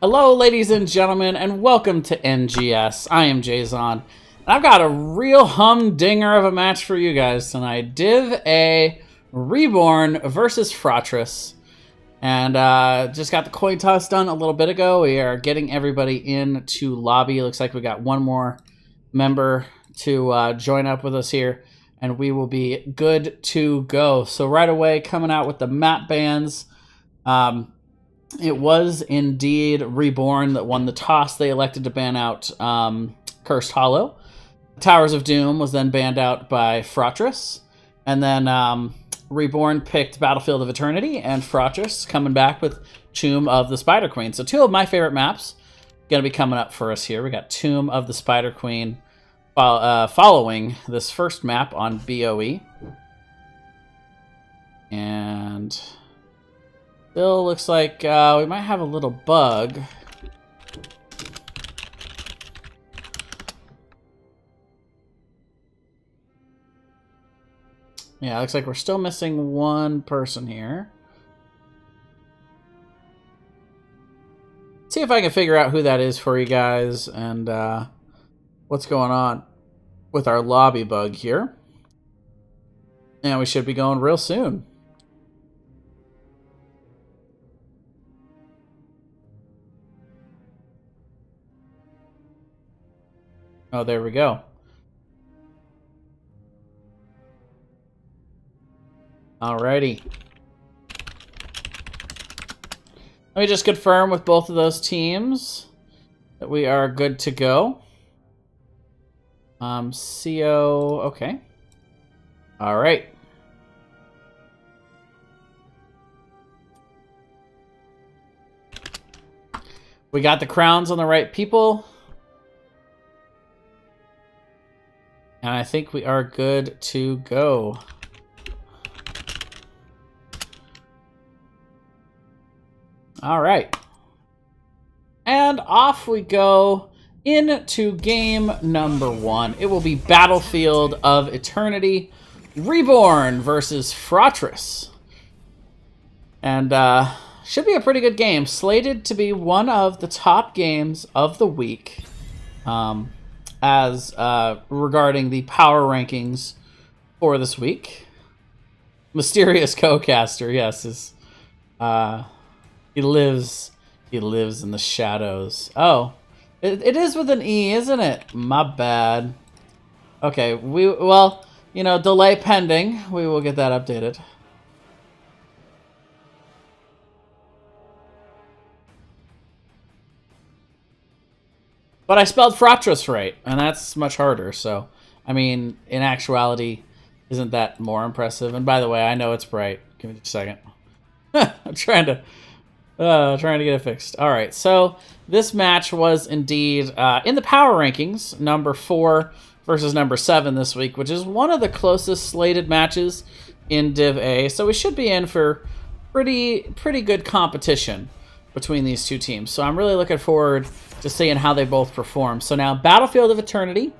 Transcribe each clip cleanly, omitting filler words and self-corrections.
Hello, ladies and gentlemen, and welcome to NGS. I am Jason, and I've got a real humdinger of a match for you guys tonight. Div A Reborne versus Fratres. And just got the coin toss done a little bit ago. We are getting everybody into lobby. Looks like we got one more member to join up with us here, and we will be good to go. So right away, coming out with the map bans. It was indeed Reborne that won the toss. They elected to ban out Cursed Hollow. Towers of Doom was then banned out by Fratres. And then Reborne picked Battlefield of Eternity, and Fratres coming back with Tomb of the Spider Queen. So two of my favorite maps going to be coming up for us here. We got Tomb of the Spider Queen following this first map on BOE. And still looks like we might have a little bug. Yeah, looks like we're still missing one person here. See if I can figure out who that is for you guys and what's going on with our lobby bug here. And we should be going real soon. Oh, there we go. Alrighty. Let me just confirm with both of those teams that we are good to go. CO, okay. Alright. We got the crowns on the right people. And I think we are good to go. All right. And off we go into game number one. It will be Battlefield of Eternity, Reborne versus Fratres. And should be a pretty good game. Slated to be one of the top games of the week. As regarding the power rankings for this week. Mysterious co-caster, yes, is he lives in the shadows. Oh, it is with an E, isn't it? My bad. Okay, well, you know, delay pending. We will get that updated. But I spelled Fratres right, and that's much harder. So, I mean, in actuality, isn't that more impressive? And by the way, I know it's bright. Give me just a second. I'm trying to get it fixed. All right, so this match was indeed in the power rankings, number 4 versus number 7 this week, which is one of the closest slated matches in Div A. So we should be in for pretty good competition between these two teams. So I'm really looking forward to seeing how they both perform. So now Battlefield of Eternity,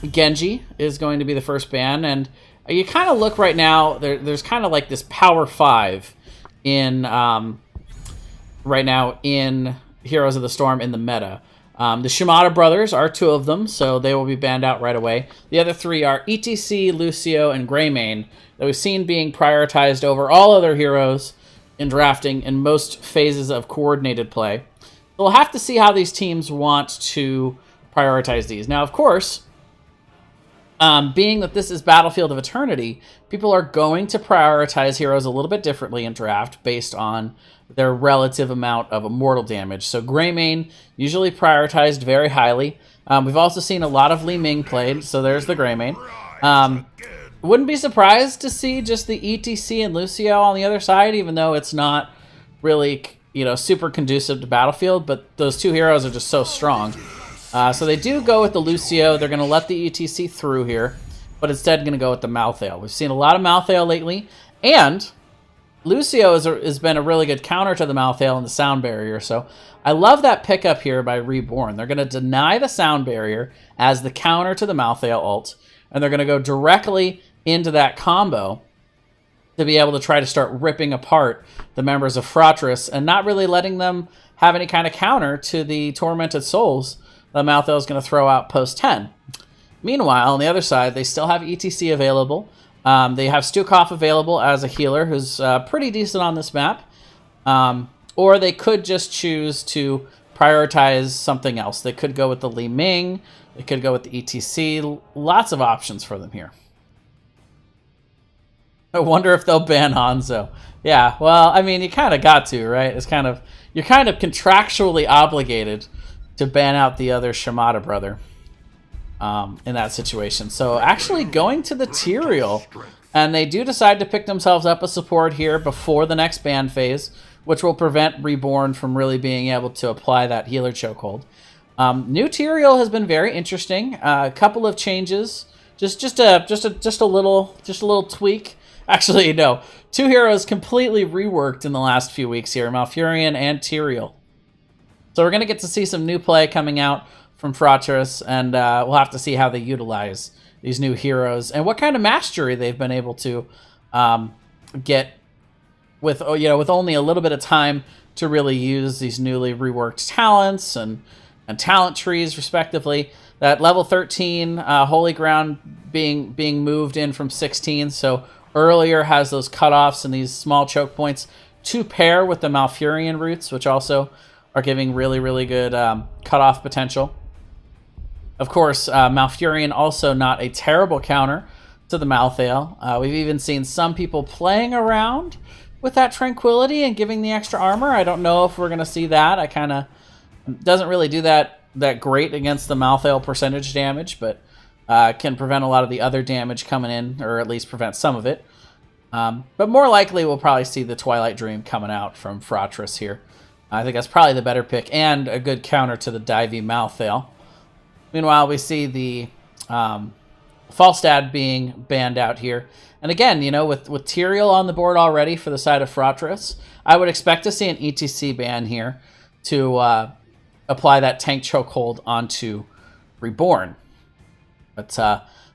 Genji is going to be the first ban, and you kind of look right now, there's kind of like this power 5 in right now in Heroes of the Storm in the meta. The Shimada brothers are 2 of them, so they will be banned out right away. The other 3 are ETC, Lucio, and Greymane that we've seen being prioritized over all other heroes in drafting in most phases of coordinated play. We'll have to see how these teams want to prioritize these. Now, of course, being that this is Battlefield of Eternity, people are going to prioritize heroes a little bit differently in draft based on their relative amount of immortal damage. So Greymane usually prioritized very highly. We've also seen a lot of Li Ming played, so there's the Greymane. Wouldn't be surprised to see just the ETC and Lucio on the other side, even though it's not really, you know, super conducive to Battlefield, but those 2 heroes are just so strong. So they do go with the Lucio. They're going to let the ETC through here, but instead going to go with the Malthael. We've seen a lot of Malthael lately, and Lucio has been a really good counter to the Malthael and the sound barrier. So I love that pickup here by Reborne. They're going to deny the sound barrier as the counter to the Malthael ult, and they're going to go directly into that combo to be able to try to start ripping apart the members of Fratres and not really letting them have any kind of counter to the Tormented Souls that Malthael is going to throw out post 10. Meanwhile, on the other side, they still have ETC available. They have Stukov available as a healer who's pretty decent on this map. Or they could just choose to prioritize something else. They could go with the Li Ming. They could go with the ETC. Lots of options for them here. I wonder if they'll ban Hanzo. Yeah, well, I mean, you kind of got to, right? It's kind of, you're kind of contractually obligated to ban out the other Shimada brother in that situation. So actually going to the Tyrael, and they do decide to pick themselves up a support here before the next ban phase, which will prevent Reborne from really being able to apply that healer chokehold. New Tyrael has been very interesting. A couple of changes, just a little tweak. Actually, no. 2 heroes completely reworked in the last few weeks here, Malfurion and Tyrael. So we're going to get to see some new play coming out from Fratres, and we'll have to see how they utilize these new heroes and what kind of mastery they've been able to get with only a little bit of time to really use these newly reworked talents and talent trees, respectively. That level 13 Holy Ground being moved in from 16, so earlier has those cutoffs and these small choke points to pair with the Malfurion roots, which also are giving really, really good cutoff potential. Of course, Malfurion also not a terrible counter to the Malthael. We've even seen some people playing around with that Tranquility and giving the extra armor. I don't know if we're going to see that. I kind of doesn't really do that great against the Malthael percentage damage, but can prevent a lot of the other damage coming in, or at least prevent some of it. But more likely, we'll probably see the Twilight Dream coming out from Fratres here. I think that's probably the better pick and a good counter to the Divey Malthael. Meanwhile, we see the Falstad being banned out here. And again, with Tyrael on the board already for the side of Fratres, I would expect to see an ETC ban here to apply that tank chokehold onto Reborne. But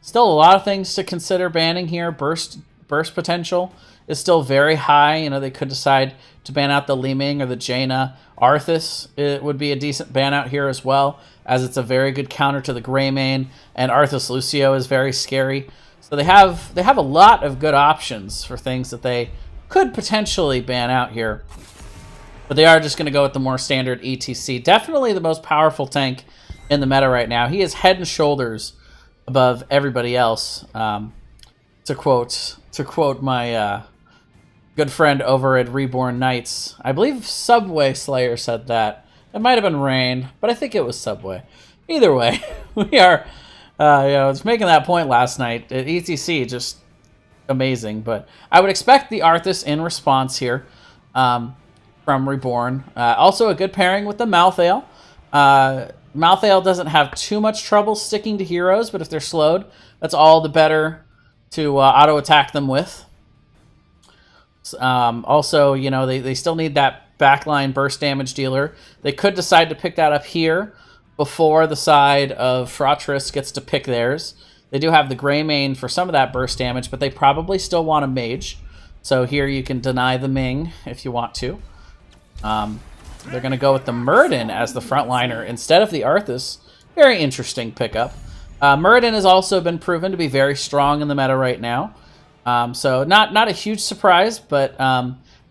still a lot of things to consider banning here. Burst potential is still very high. They could decide to ban out the Li Ming or the Jaina. Arthas, it would be a decent ban out here as well, as it's a very good counter to the Greymane, and Arthas Lucio is very scary. So they have a lot of good options for things that they could potentially ban out here. But they are just going to go with the more standard ETC. Definitely the most powerful tank in the meta right now. He is head and shoulders above everybody else. To quote my good friend over at Reborne Knights, I believe Subway Slayer said that. It might have been Rain, but I think it was Subway. Either way, we are, I was making that point last night. ETC, just amazing. But I would expect the Arthas in response here from Reborne. Also a good pairing with the Malthael. Malthael doesn't have too much trouble sticking to heroes, but if they're slowed, that's all the better to auto-attack them with. Also, they still need that backline burst damage dealer. They could decide to pick that up here before the side of Fratres gets to pick theirs. They do have the Greymane for some of that burst damage, but they probably still want a mage. So here you can deny the Ming if you want to. They're going to go with the Muradin as the frontliner instead of the Arthas. Very interesting pickup. Muradin has also been proven to be very strong in the meta right now. So not a huge surprise, but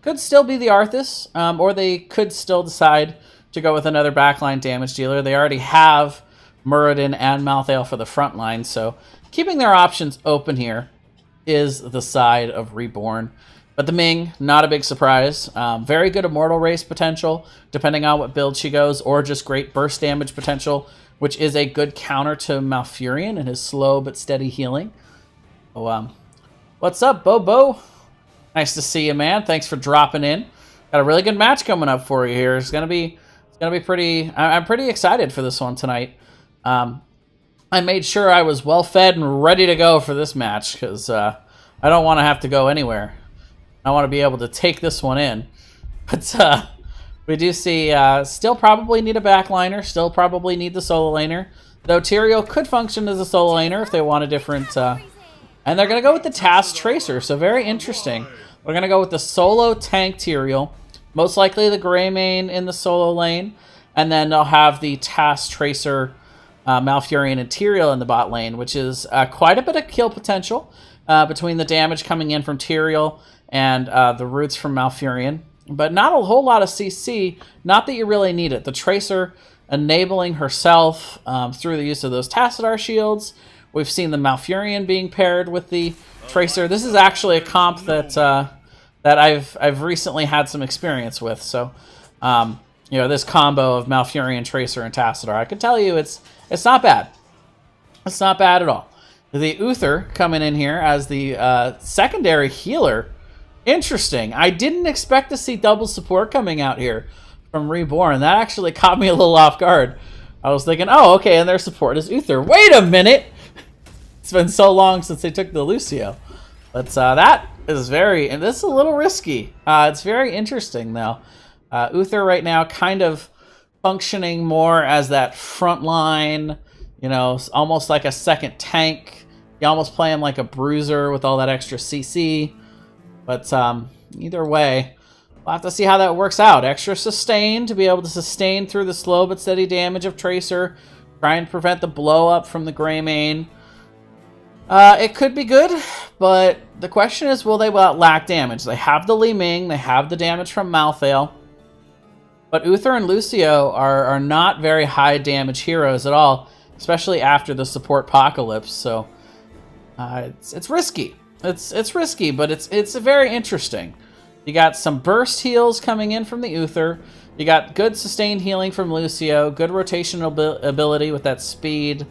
could still be the Arthas, or they could still decide to go with another backline damage dealer. They already have Muradin and Malthael for the front line, so keeping their options open here is the side of Reborne. But the Ming, not a big surprise. Very good Immortal Race potential, depending on what build she goes, or just great burst damage potential, which is a good counter to Malfurion and his slow but steady healing. So, what's up, Bobo? Nice to see you, man. Thanks for dropping in. Got a really good match coming up for you here. It's gonna be pretty. I'm pretty excited for this one tonight. I made sure I was well fed and ready to go for this match because I don't want to have to go anywhere. I want to be able to take this one in. But we do see still probably need a backliner. Still probably need the solo laner. Though Tyrael could function as a solo laner if they want a different. And they're going to go with the Task Tracer, so very interesting. We're going to go with the solo tank Tyrael. Most likely the Greymane in the solo lane. And then they'll have the Task Tracer, Malfurion, and Tyrael in the bot lane, which is quite a bit of kill potential between the damage coming in from Tyrael and the roots from Malfurion. But not a whole lot of CC. Not that you really need it. The Tracer enabling herself through the use of those Tassadar shields. We've seen the Malfurion being paired with the Tracer. This is actually a comp that that I've recently had some experience with. So, you know, this combo of Malfurion, Tracer, and Tassadar, I can tell you it's not bad. It's not bad at all. The Uther coming in here as the secondary healer. Interesting. I didn't expect to see double support coming out here from Reborne. That actually caught me a little off guard. I was thinking, oh, okay, and their support is Uther. Wait a minute! It's been so long since they took the Lucio. But that is and this is a little risky. It's very interesting, though. Uther right now kind of functioning more as that front line, you know, almost like a second tank. You almost play him like a bruiser with all that extra CC. But either way, we'll have to see how that works out. Extra sustain to be able to sustain through the slow but steady damage of Tracer. Try and prevent the blow up from the Greymane. It could be good, but the question is, will they lack damage? They have the Li Ming, they have the damage from Malthael. But Uther and Lucio are not very high damage heroes at all, especially after the support Apocalypse. So it's risky. It's risky, but it's very interesting. You got some burst heals coming in from the Uther. You got good sustained healing from Lucio. Good rotational ability with that speed.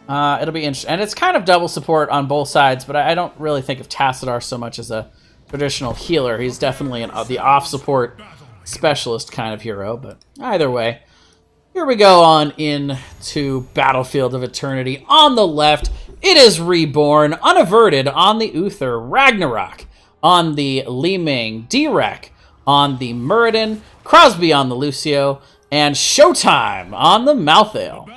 It'll be interesting. And it's kind of double support on both sides, but I don't really think of Tassadar so much as a traditional healer. He's definitely the off-support specialist kind of hero, but either way. Here we go on into Battlefield of Eternity. On the left, it is Reborne, unaverted on the Uther, Ragnarok on the Li Ming, Direk on the Muradin, Crosby on the Lucio, and Showtime on the Malthael.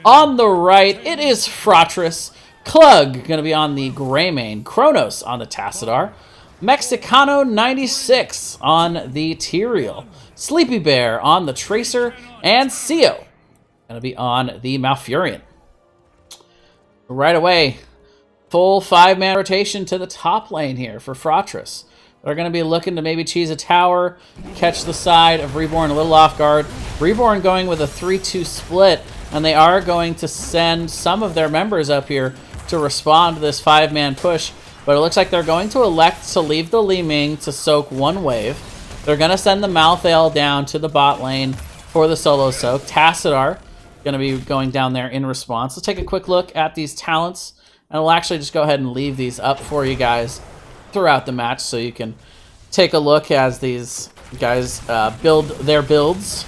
On the right, it is Fratres, Klug going to be on the Greymane, Kronos on the Tassadar, Mexicano 96 on the Tyrael, Sleepy Bear on the Tracer, and Sio going to be on the Malfurion. Right away, full 5-man rotation to the top lane here for Fratres. They're going to be looking to maybe cheese a tower, catch the side of Reborne a little off guard. Reborne going with a 3-2 split, and they are going to send some of their members up here to respond to this 5-man push. But it looks like they're going to elect to leave the Li Ming to soak one wave. They're going to send the Malthael down to the bot lane for the solo soak. Tassadar going to be going down there in response. Let's take a quick look at these talents, and we'll actually just go ahead and leave these up for you guys throughout the match so you can take a look as these guys build their builds.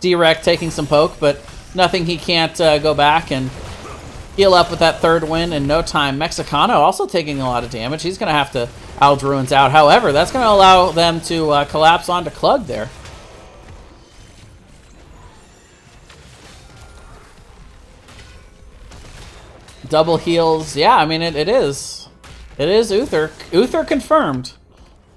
Direct taking some poke, but nothing he can't go back and heal up with that third win in no time. Mexicano also taking a lot of damage. He's going to have to Aldruin's out. However, that's going to allow them to collapse onto Klug there. Double heals. Yeah, I mean, it is. It is Uther. Uther confirmed,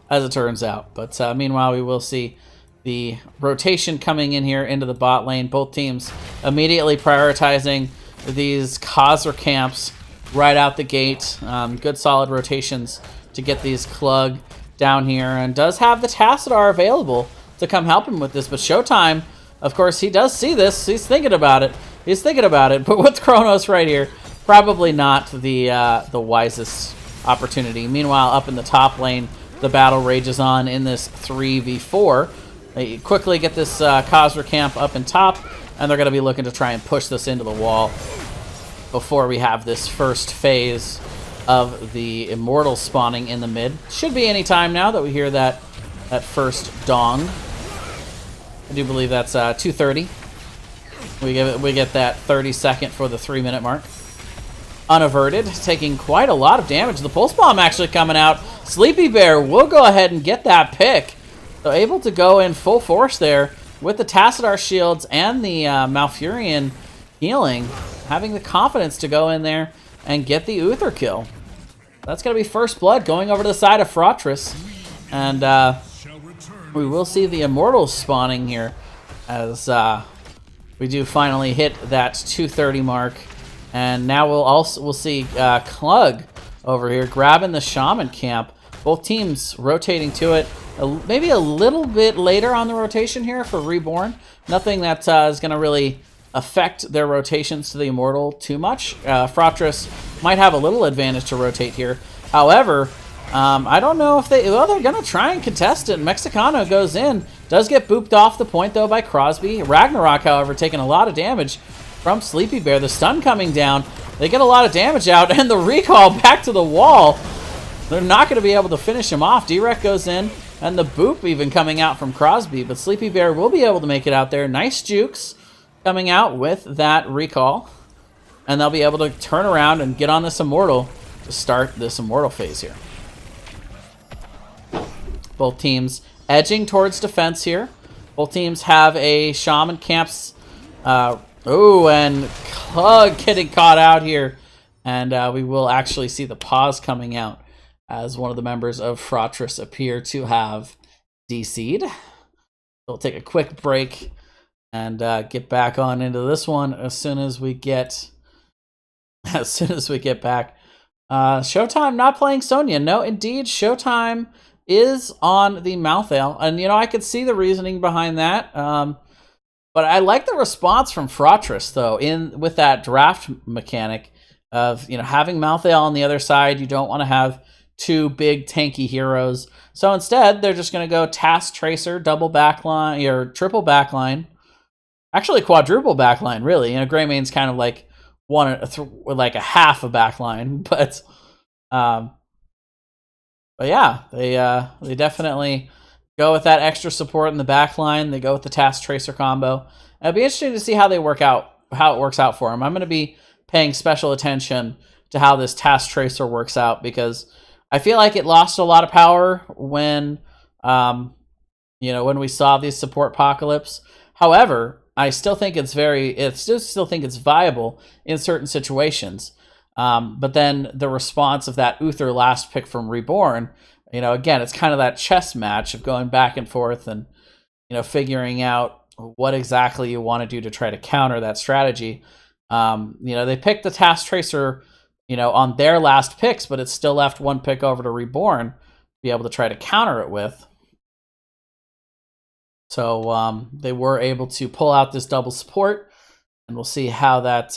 as it turns out. But meanwhile, we will see the rotation coming in here into the bot lane. Both teams immediately prioritizing these Khazra camps right out the gate. Good solid rotations to get these Klug down here. And does have the Tassadar available to come help him with this. But Showtime, of course, he does see this. He's thinking about it. He's thinking about it. But with Kronos right here, probably not the wisest opportunity. Meanwhile, up in the top lane, the battle rages on in this 3v4. They quickly get this Khazra camp up in top, and they're going to be looking to try and push this into the wall before we have this first phase of the Immortal spawning in the mid. Should be any time now that we hear that first dong. I do believe that's 2:30. We get that 30-second for the 3-minute mark. Unaverted, taking quite a lot of damage. The Pulse Bomb actually coming out. Sleepy Bear will go ahead and get that pick. So able to go in full force there with the Tassadar shields and the Malfurion healing. Having the confidence to go in there and get the Uther kill. That's going to be first blood going over to the side of Fratres. And we will see the Immortals spawning here as we do finally hit that 230 mark. And now we'll see Klug over here grabbing the Shaman camp. Both teams rotating to it. Maybe a little bit later on the rotation here for Reborne. Nothing that is going to really affect their rotations to the Immortal too much. Fratres might have a little advantage to rotate here. However, I don't know if they're going to try and contest it. Mexicano goes in. Does get booped off the point, though, by Crosby. Ragnarok, however, taking a lot of damage from Sleepy Bear. The stun coming down. They get a lot of damage out, and the recall back to the wall. They're not going to be able to finish him off. D-Rec goes in, and the boop even coming out from Crosby. But Sleepy Bear will be able to make it out there. Nice jukes coming out with that recall. And they'll be able to turn around and get on this Immortal to start this Immortal phase here. Both teams edging towards defense here. Both teams have a Shaman camps. And Klug getting caught out here. And we will actually see the pause coming out as one of the members of Fratres appear to have DC'd. We'll take a quick break and get back on into this one as soon as we get back. Showtime not playing Sonya. No, indeed, Showtime is on the Malthael. And, you know, I could see the reasoning behind that. But I like the response from Fratres, though, with that draft mechanic of, you know, having Malthael on the other side. You don't want to have two big tanky heroes. So instead, they're just going to go Task Tracer, double backline, or triple backline. Actually, quadruple backline, really. You know, Greymane's kind of like like a half a backline. But yeah, they definitely go with that extra support in the backline. They go with the Task Tracer combo. It'll be interesting to see how it works out for them. I'm going to be paying special attention to how this Task Tracer works out, because I feel like it lost a lot of power when when we saw these support apocalypse. However, I still think it's viable in certain situations. But then the response of that Uther last pick from Reborne, you know, again, it's kind of that chess match of going back and forth and, you know, figuring out what exactly you want to do to try to counter that strategy. They picked the Task Tracer, on their last picks, but it still left one pick over to Reborne to be able to try to counter it with. So they were able to pull out this double support, and we'll see how that.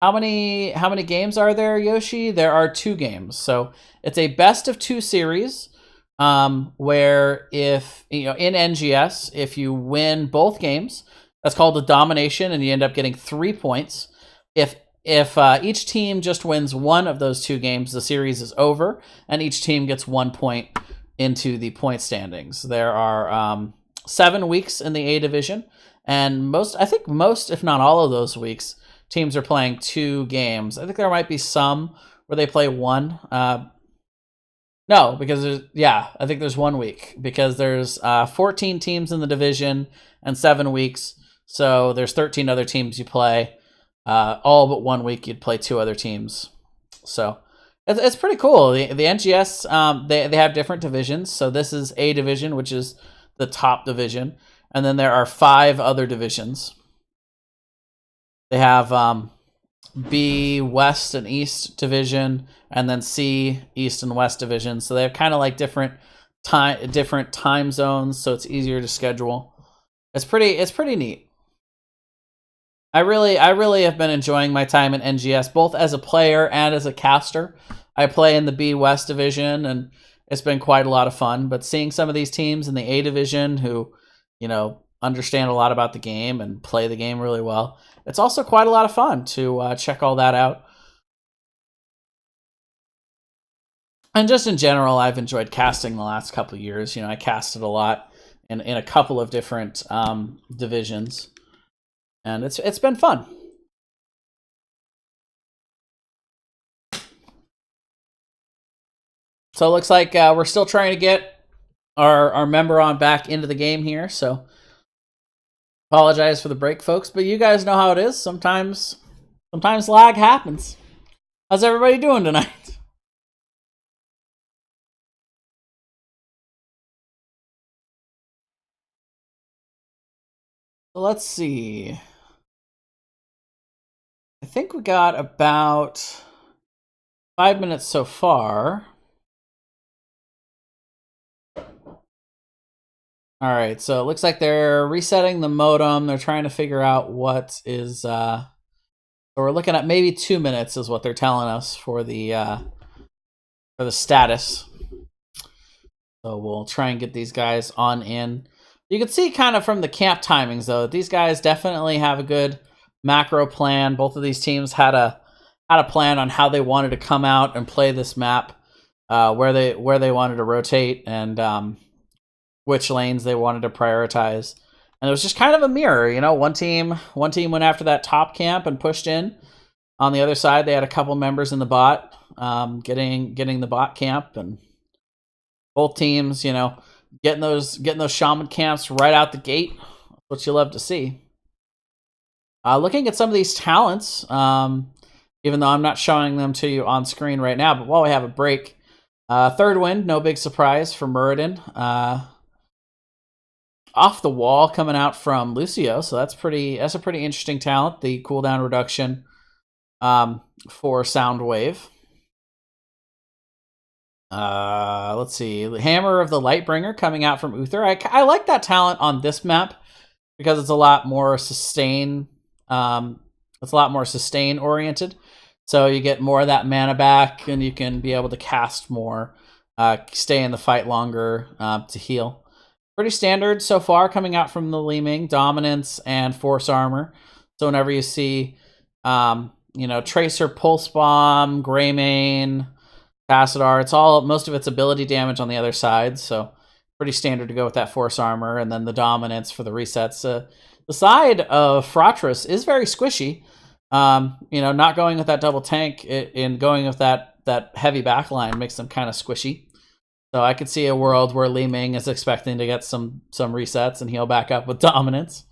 How many games are there, Yoshi? There are 2 games, so it's a best of 2 series. Where if in NGS, if you win both games, that's called a domination, and you end up getting 3 points. If each team just wins one of those 2 games, the series is over, and each team gets 1 point into the point standings. There are 7 weeks in the A division, and most, if not all of those weeks, teams are playing 2 games. I think there might be some where they play 1. No, because I think there's 1 week, because there's 14 teams in the division and 7 weeks. So there's 13 other teams you play. All but 1 week you'd play 2 other teams. So it's pretty cool. The NGS, they have different divisions. So this is A division, which is the top division. And then there are 5 other divisions. They have B, West and East division, and then C, East and West division. So they have kind of like different time zones, so it's easier to schedule. It's pretty neat. I really have been enjoying my time in NGS, both as a player and as a caster. I play in the B West division, and it's been quite a lot of fun. But seeing some of these teams in the A division who, understand a lot about the game and play the game really well, it's also quite a lot of fun to check all that out. And just in general, I've enjoyed casting the last couple of years. I casted a lot in a couple of different divisions, and it's been fun. So it looks like we're still trying to get our member on back into the game here. So apologize for the break, folks, but you guys know how it is. Sometimes lag happens. How's everybody doing tonight? So let's see. I think we got about 5 minutes so far. All right, so it looks like they're resetting the modem. They're trying to figure out what is. So we're looking at maybe 2 minutes is what they're telling us for the status. So we'll try and get these guys on in. You can see kind of from the camp timings though that these guys definitely have a good macro plan. Both of these teams had a plan on how they wanted to come out and play this map, where they wanted to rotate, and which lanes they wanted to prioritize. And it was just kind of a mirror, you know. One team went after that top camp and pushed in. On the other side, they had a couple members in the bot, getting the bot camp, and both teams, you know, getting those shaman camps right out the gate. That's what you love to see. Looking at some of these talents, even though I'm not showing them to you on screen right now, but while we have a break, third wind, no big surprise for Muradin. Off the wall coming out from Lucio, so that's a pretty interesting talent. The cooldown reduction for Soundwave. Let's see, Hammer of the Lightbringer coming out from Uther. I like that talent on this map because it's a lot more sustain. It's a lot more sustain oriented, so you get more of that mana back, and you can be able to cast more, stay in the fight longer, to heal. Pretty standard so far coming out from the Li Ming, dominance and force armor. So whenever you see, you know, Tracer, Pulse Bomb, Greymane, Tassadar, it's all, most of its ability damage on the other side. So pretty standard to go with that force armor, and then the dominance for the resets. The side of Fratres is very squishy. You know, not going with that double tank and going with that heavy backline makes them kind of squishy. So I could see a world where Li Ming is expecting to get some resets and heal back up with dominance.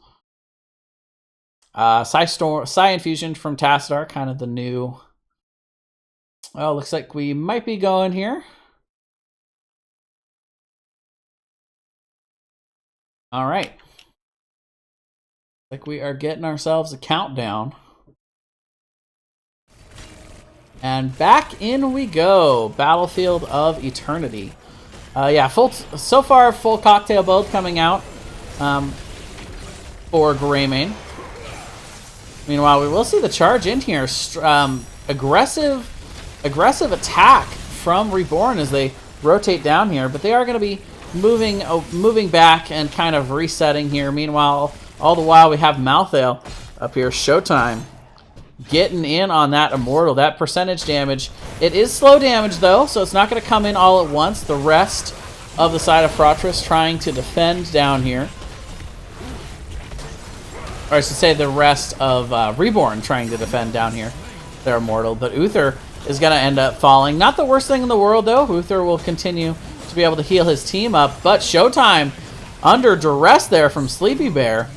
Psy Infusion from Tassadar, kind of the new. Well, looks like we might be going here. All right. Like we are getting ourselves a countdown. And back in we go. Battlefield of Eternity. Yeah, so far full cocktail build coming out for Greymane. Meanwhile, we will see the charge in here. Aggressive attack from Reborne as they rotate down here, but they are going to be moving back and kind of resetting here. Meanwhile, all the while we have Malthael up here. Showtime getting in on that Immortal. That percentage damage. It is slow damage though, so it's not going to come in all at once. The rest of the side of Fratres trying to defend down here. Or I should say the rest of Reborne trying to defend down here. They're Immortal, but Uther is going to end up falling. Not the worst thing in the world though. Uther will continue to be able to heal his team up, but Showtime under duress there from Sleepy Bear.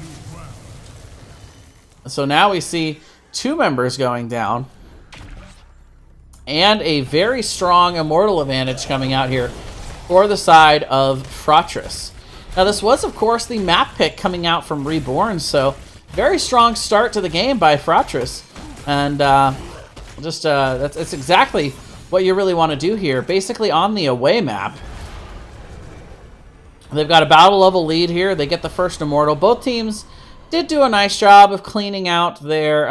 So now we see 2 members going down, and a very strong Immortal advantage coming out here for the side of Fratres. Now this was, of course, the map pick coming out from Reborn, so very strong start to the game by Fratres, and that's exactly what you really want to do here. Basically on the away map, they've got a battle level lead here. They get the first Immortal. Both teams did do a nice job of cleaning out their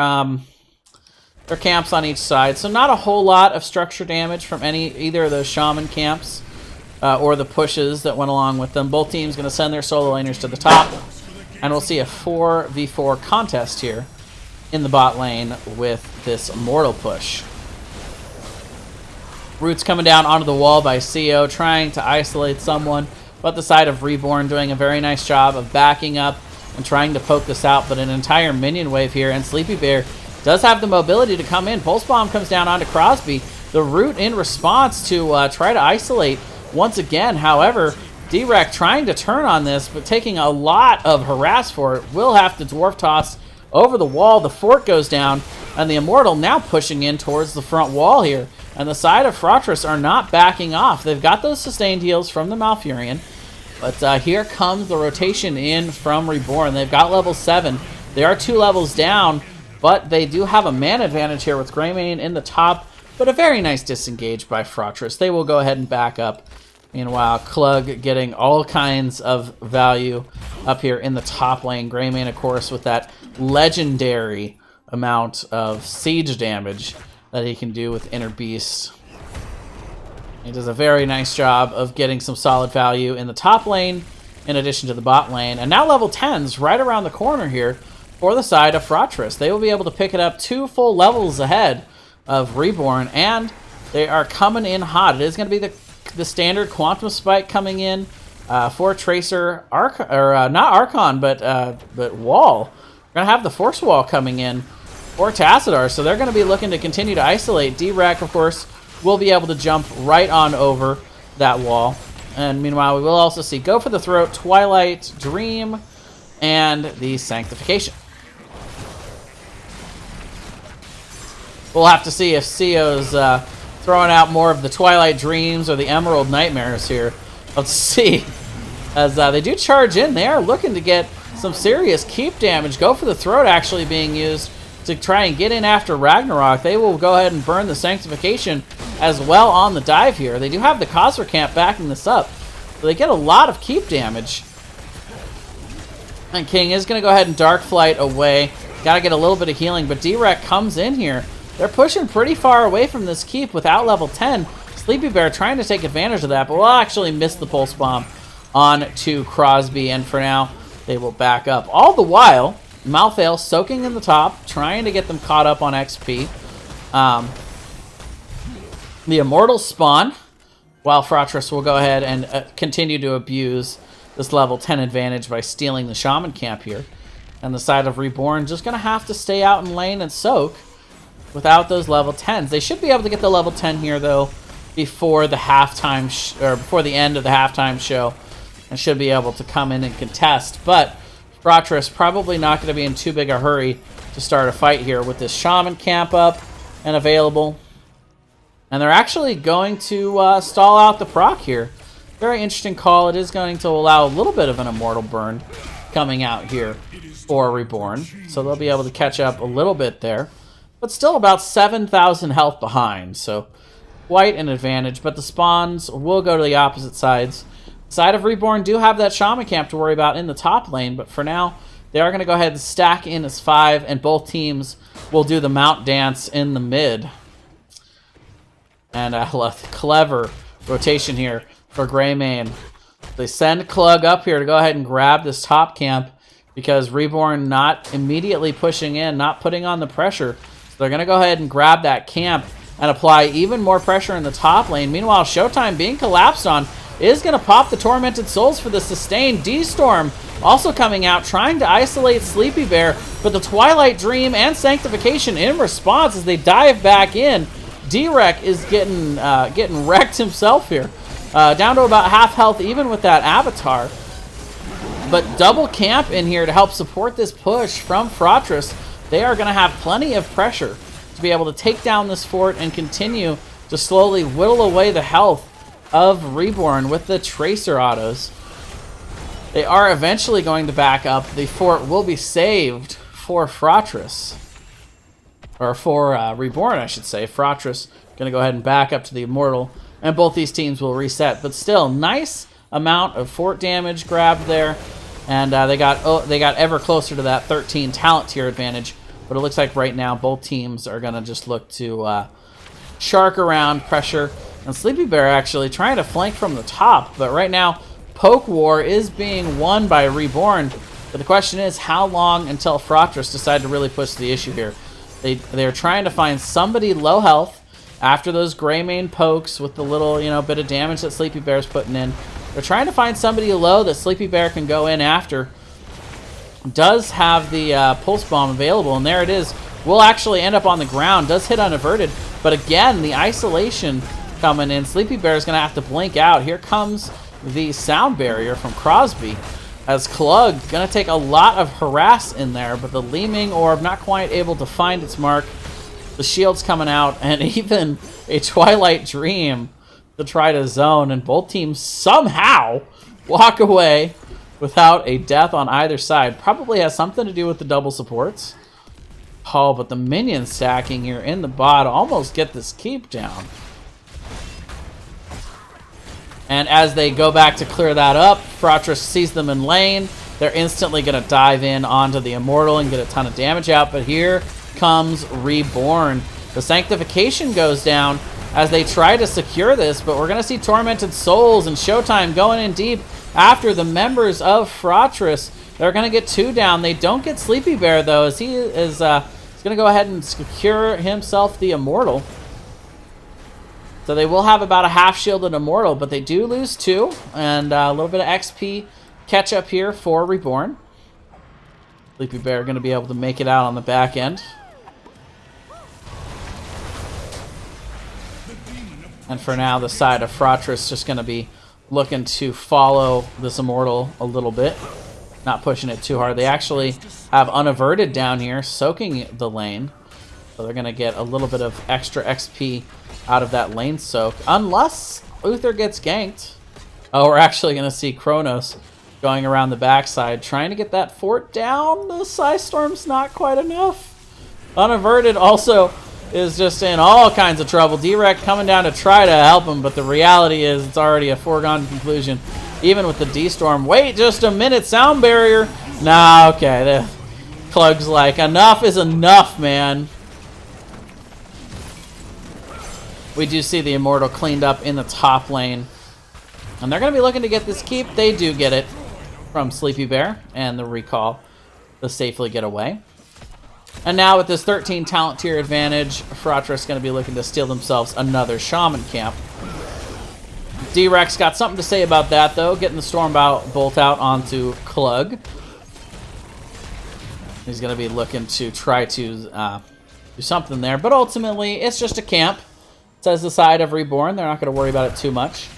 camps on each side. So not a whole lot of structure damage from either of those shaman camps or the pushes that went along with them. Both teams going to send their solo laners to the top. And we'll see a 4v4 contest here in the bot lane with this Immortal push. Roots coming down onto the wall by CO, trying to isolate someone. But the side of Reborn doing a very nice job of backing up and trying to poke this out, but an entire minion wave here, and Sleepy Bear does have the mobility to come in. Pulse Bomb comes down onto Crosby. The Root in response to try to isolate once again. However, D-Rec trying to turn on this, but taking a lot of harass for it. Will have to Dwarf Toss over the wall. The fort goes down, and the Immortal now pushing in towards the front wall here. And the side of Fratres are not backing off. They've got those sustained heals from the Malfurion. But here comes the rotation in from Reborne. They've got level 7. They are 2 levels down, but they do have a man advantage here with Greymane in the top, but a very nice disengage by Fratres. They will go ahead and back up. Meanwhile, Klug getting all kinds of value up here in the top lane. Greymane, of course, with that legendary amount of siege damage that he can do with Inner Beast. He does a very nice job of getting some solid value in the top lane, in addition to the bot lane. And now level 10's right around the corner here for the side of Fratres. They will be able to pick it up 2 full levels ahead of Reborne, and they are coming in hot. It is going to be the standard Quantum Spike coming in for Tracer, not Archon, but Wall. We're going to have the Force Wall coming in for Tassadar, so they're going to be looking to continue to isolate. D-Rec, of course, will be able to jump right on over that wall. And meanwhile, we will also see Go for the Throat, Twilight, Dream, and the Sanctification. We'll have to see if Sio's throwing out more of the Twilight Dreams or the Emerald Nightmares here. Let's see. As they do charge in, they are looking to get some serious keep damage. Go for the Throat actually being used to try and get in after Ragnarok. They will go ahead and burn the Sanctification as well on the dive here. They do have the Khazra camp backing this up, so they get a lot of keep damage. And King is going to go ahead and Dark Flight away. Got to get a little bit of healing, but D-Rec comes in here. They're pushing pretty far away from this keep without level 10. Sleepy Bear trying to take advantage of that, but will actually miss the Pulse Bomb on to Crosby, and for now, they will back up. All the while, Malthael soaking in the top, trying to get them caught up on XP. The Immortals spawn, while Fratres will go ahead and continue to abuse this level 10 advantage by stealing the Shaman camp here. And the side of Reborne just going to have to stay out in lane and soak without those level 10s. They should be able to get the level 10 here, though, before the halftime or before the end of the halftime show, and should be able to come in and contest. But Fratres probably not going to be in too big a hurry to start a fight here with this Shaman camp up and available. And they're actually going to stall out the proc here. Very interesting call. It is going to allow a little bit of an Immortal burn coming out here for Reborne. So they'll be able to catch up a little bit there. But still about 7,000 health behind. So quite an advantage. But the spawns will go to the opposite sides. The side of Reborne do have that Shaman camp to worry about in the top lane. But for now, they are going to go ahead and stack in as 5. And both teams will do the mount dance in the mid. And a clever rotation here for Greymane. They send Klug up here to go ahead and grab this top camp because Reborne not immediately pushing in, not putting on the pressure. So they're going to go ahead and grab that camp and apply even more pressure in the top lane. Meanwhile, Showtime being collapsed on is going to pop the Tormented Souls for the sustain. D-Storm also coming out, trying to isolate Sleepy Bear, but the Twilight Dream and Sanctification in response as they dive back in. D-Rec is getting wrecked himself here. Down to about half health even with that Avatar. But double camp in here to help support this push from Fratres. They are going to have plenty of pressure to be able to take down this fort and continue to slowly whittle away the health of Reborne with the Tracer autos. They are eventually going to back up. The fort will be saved for Fratres. Or for Reborne, I should say. Fratres going to go ahead and back up to the Immortal. And both these teams will reset. But still, nice amount of fort damage grabbed there. And they got ever closer to that 13 talent tier advantage. But it looks like right now both teams are going to just look to shark around, pressure. And Sleepy Bear actually trying to flank from the top. But right now, Poke War is being won by Reborne. But the question is, how long until Fratres decide to really push the issue here? They're trying to find somebody low health after those Greymane pokes with the little, bit of damage that Sleepy Bear's putting in. They're trying to find somebody low that Sleepy Bear can go in after. Does have the Pulse Bomb available, and there it is. Will actually end up on the ground. Does hit unaverted, but again, the isolation coming in. Sleepy Bear is going to have to blink out. Here comes the Sound Barrier from Crosby. As Klug going to take a lot of harass in there, but the Leaming Orb not quite able to find its mark. The shield's coming out, and even a Twilight Dream to try to zone, and both teams somehow walk away without a death on either side. Probably has something to do with the double supports. Oh, but the minion stacking here in the bot almost get this keep down. And as they go back to clear that up, Fratres sees them in lane. They're instantly going to dive in onto the Immortal and get a ton of damage out. But here comes Reborne. The Sanctification goes down as they try to secure this. But we're going to see Tormented Souls and Showtime going in deep after the members of Fratres. They're going to get 2 down. They don't get Sleepy Bear, though, as he is going to go ahead and secure himself the Immortal. So they will have about a half-shielded Immortal, but they do lose 2. And a little bit of XP catch-up here for Reborne. Sleepy Bear going to be able to make it out on the back end. And for now, the side of Fratres just going to be looking to follow this Immortal a little bit. Not pushing it too hard. They actually have Unaverted down here, soaking the lane. So they're going to get a little bit of extra XP out of that lane soak. Unless Uther gets ganked. Oh, we're actually going to see Kronos going around the backside, trying to get that fort down. The Psystorm's not quite enough. Unaverted also is just in all kinds of trouble. D-Rec coming down to try to help him, but the reality is it's already a foregone conclusion. Even with the D-Storm. Wait just a minute, sound barrier. Nah, okay. The Clug's like, enough is enough, man. We do see the Immortal cleaned up in the top lane. And they're going to be looking to get this keep. They do get it from Sleepy Bear and the recall to safely get away. And now with this 13 talent tier advantage, Fratres going to be looking to steal themselves another Shaman camp. D-Rex got something to say about that, though, getting the Stormbolt bolt out onto Clug. He's going to be looking to try to do something there, but ultimately it's just a camp. Says the side of Reborne. They're not going to worry about it too much.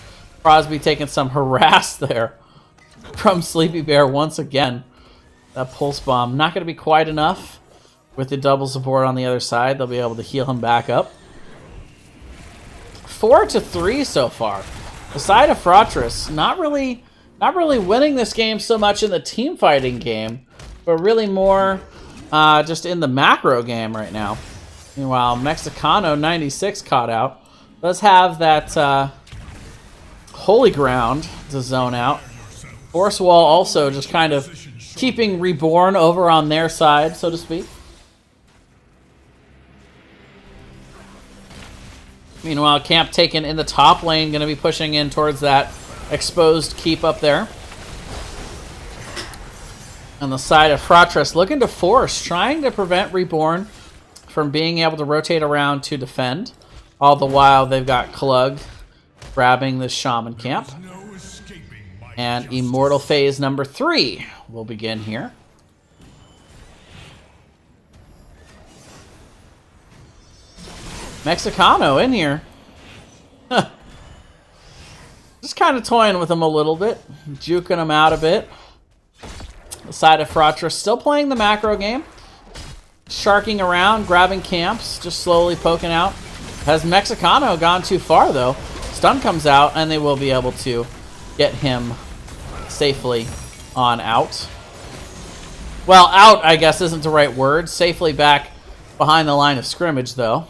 Crosby taking some harass there from Sleepy Bear once again. That pulse bomb not going to be quite enough. With the double support on the other side, they'll be able to heal him back up. 4-3 so far. The side of Fratres not really winning this game so much in the team fighting game, but really more just in the macro game right now. Meanwhile, Mexicano 96 caught out. Does have that Holy Ground to zone out. Force Wall also just kind of keeping Reborne over on their side, so to speak. Meanwhile, camp taken in the top lane, going to be pushing in towards that exposed keep up there. On the side of Fratres, looking to force, trying to prevent Reborne from being able to rotate around to defend. All the while, they've got Clug grabbing this Shaman camp. And Immortal Phase number 3 will begin here. Mexicano in here. Huh. Just kind of toying with him a little bit. Juking him out a bit. The side of Fratres still playing the macro game. Sharking around, grabbing camps, just slowly poking out. Has Mexicano gone too far, though? Stun comes out, and they will be able to get him safely on out. Well, out, I guess, isn't the right word. Safely back behind the line of scrimmage, though.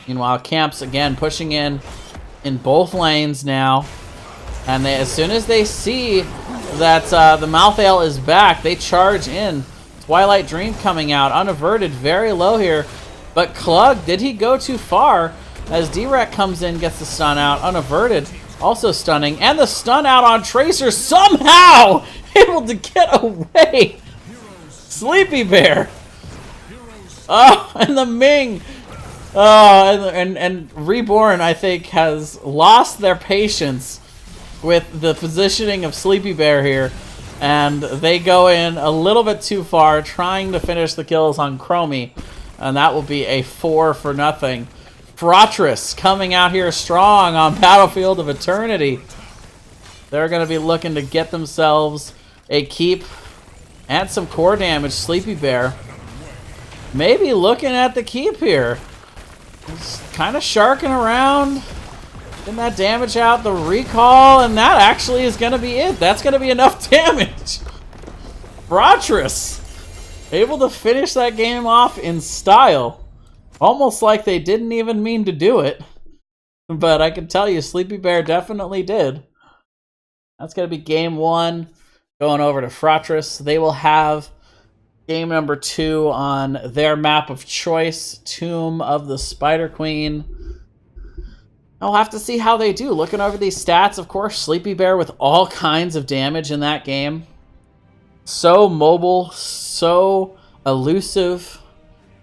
Meanwhile, camps, again, pushing in both lanes now. And they, as soon as they see that the Malthael is back, they charge in. Twilight Dream coming out, unaverted, very low here. But Clug, did he go too far? As D-Rec comes in, gets the stun out, unaverted, also stunning. And the stun out on Tracer, somehow able to get away. Sleepy Bear. Oh, and the Ming. Oh, and Reborne, I think, has lost their patience with the positioning of Sleepy Bear here. And they go in a little bit too far, trying to finish the kills on Chromie. And that will be a 4-0. Fratres coming out here strong on Battlefield of Eternity. They're going to be looking to get themselves a keep and some core damage. Sleepy Bear maybe looking at the keep here. He's kind of sharking around. Didn't that damage out the recall? And that actually is going to be it. That's going to be enough damage. Fratres able to finish that game off in style. Almost like they didn't even mean to do it. But I can tell you, Sleepy Bear definitely did. That's going to be game 1 going over to Fratres. They will have game number 2 on their map of choice, Tomb of the Spider Queen. I'll have to see how they do. Looking over these stats, of course, Sleepy Bear with all kinds of damage in that game. So mobile, so elusive.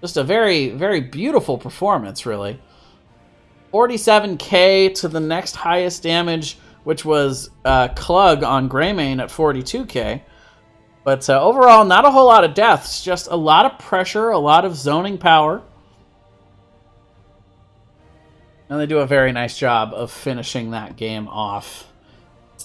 Just a very, very beautiful performance, really. 47k to the next highest damage, which was Klug on Greymane at 42k. But overall, not a whole lot of deaths. Just a lot of pressure, a lot of zoning power. And they do a very nice job of finishing that game off.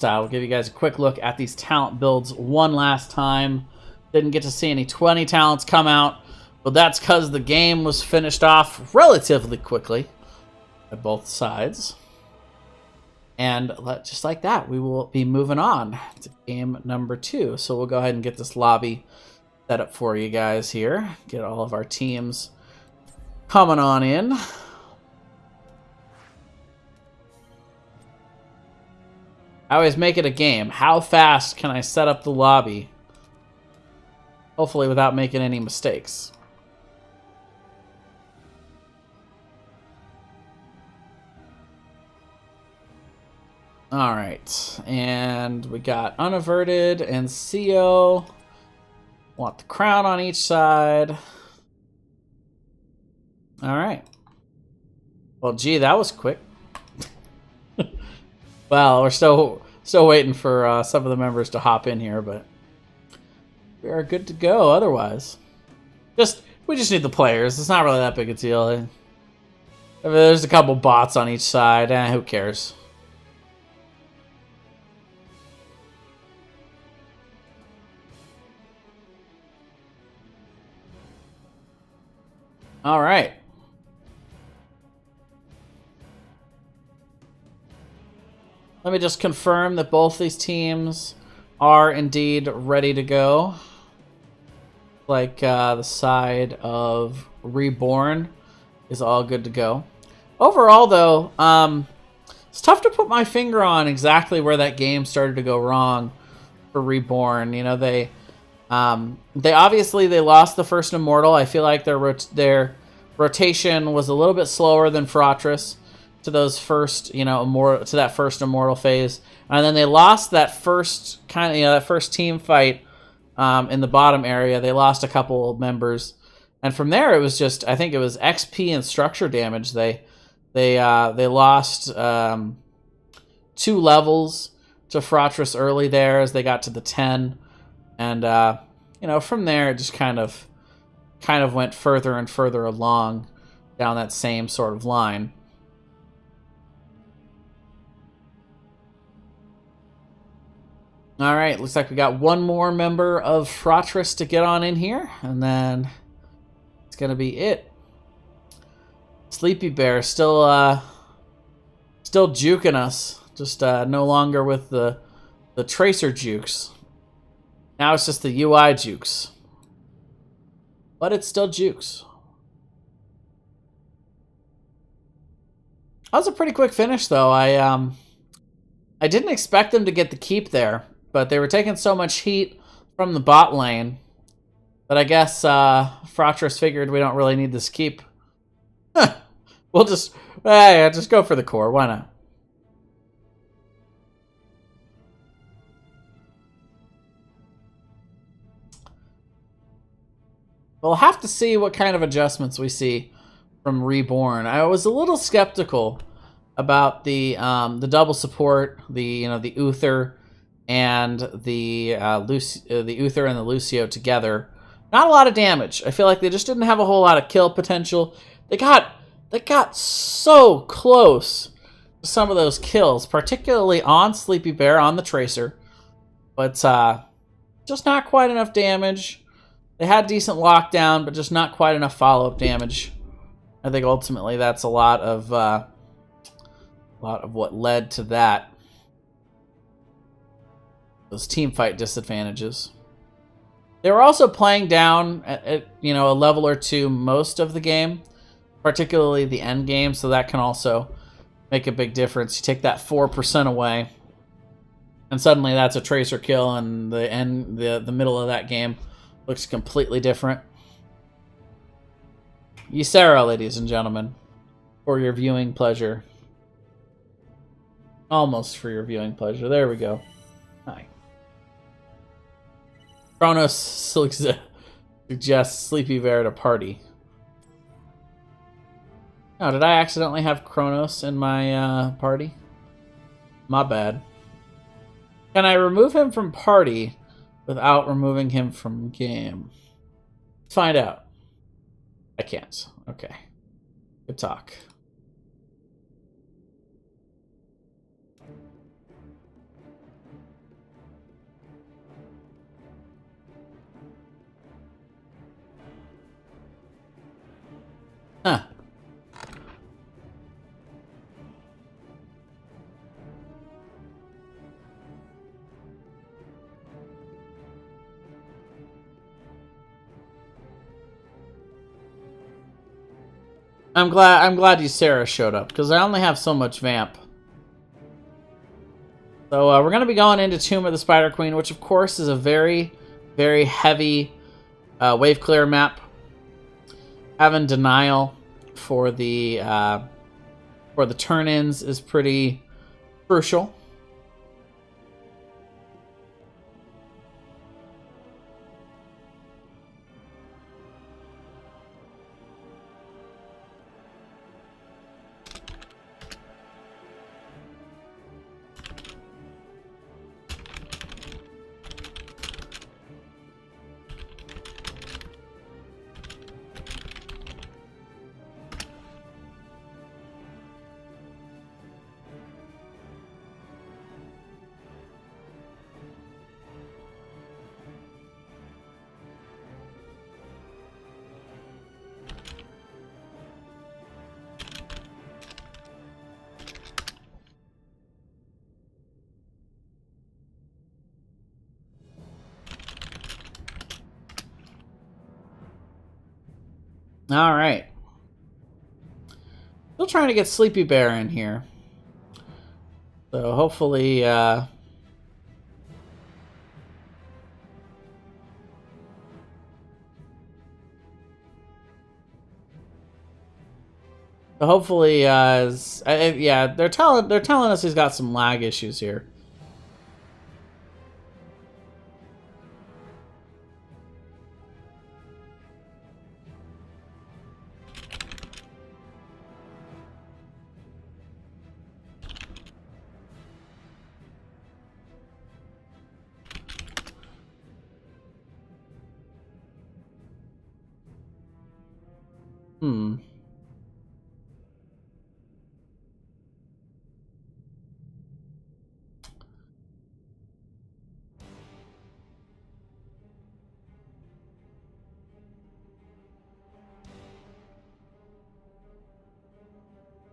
I'll give you guys a quick look at these talent builds one last time. Didn't get to see any 20 talents come out, but that's because the game was finished off relatively quickly at both sides. And just like that, we will be moving on to game number 2. So we'll go ahead and get this lobby set up for you guys here. Get all of our teams coming on in. I always make it a game. How fast can I set up the lobby? Hopefully without making any mistakes. Alright, and we got Unaverted and CO. Want the crown on each side. Alright. Well, gee, that was quick. Well, we're still waiting for some of the members to hop in here, but we are good to go otherwise. We just need the players. It's not really that big a deal. There's a couple bots on each side. Who cares? All right. Let me just confirm that both these teams are indeed ready to go. Like the side of Reborne is all good to go. Overall, though, it's tough to put my finger on exactly where that game started to go wrong for Reborne. You know, they obviously lost the first Immortal. I feel like their rotation was a little bit slower than Fratres to those first, to that first Immortal phase, and then they lost that first that first team fight in the bottom area. They lost a couple of members, and from there it was just, I think it was XP and structure damage. They lost 2 levels to Fratres early there as they got to the 10, and from there it just kind of went further and further along down that same sort of line. All right, looks like we got one more member of Fratres to get on in here, and then it's gonna be it. Sleepy Bear still juking us, just no longer with the tracer jukes. Now it's just the UI jukes, but it's still jukes. That was a pretty quick finish, though. I didn't expect them to get the keep there. But they were taking so much heat from the bot lane that I guess Fratres figured we don't really need this keep. We'll just go for the core. Why not? We'll have to see what kind of adjustments we see from Reborn. I was a little skeptical about the double support, the Uther and the Uther and the Lucio together. Not a lot of damage. I feel like they just didn't have a whole lot of kill potential. They got so close to some of those kills, particularly on Sleepy Bear, on the Tracer. But just not quite enough damage. They had decent lockdown, but just not quite enough follow-up damage. I think ultimately that's a lot of A lot of what led to that. Those team fight disadvantages. They were also playing down at you know, a level or two most of the game, particularly the end game, so that can also make a big difference. You take that 4% away, and suddenly that's a tracer kill, and the middle of that game looks completely different. Ysera, ladies and gentlemen, for your viewing pleasure. Almost for your viewing pleasure. There we go. Hi. Kronos suggests Sleepy Bear to party. Oh, did I accidentally have Kronos in my party? My bad. Can I remove him from party without removing him from game? Let's find out. I can't. Okay. Good talk. Huh. I'm glad Ysera showed up, because I only have so much Vamp. So we're going to be going into Tomb of the Spider Queen, which of course is a very, very heavy wave clear map. Having denial for the turn-ins is pretty crucial. All right. Still trying to get Sleepy Bear in here. So hopefully... hopefully, yeah, they're telling us he's got some lag issues here.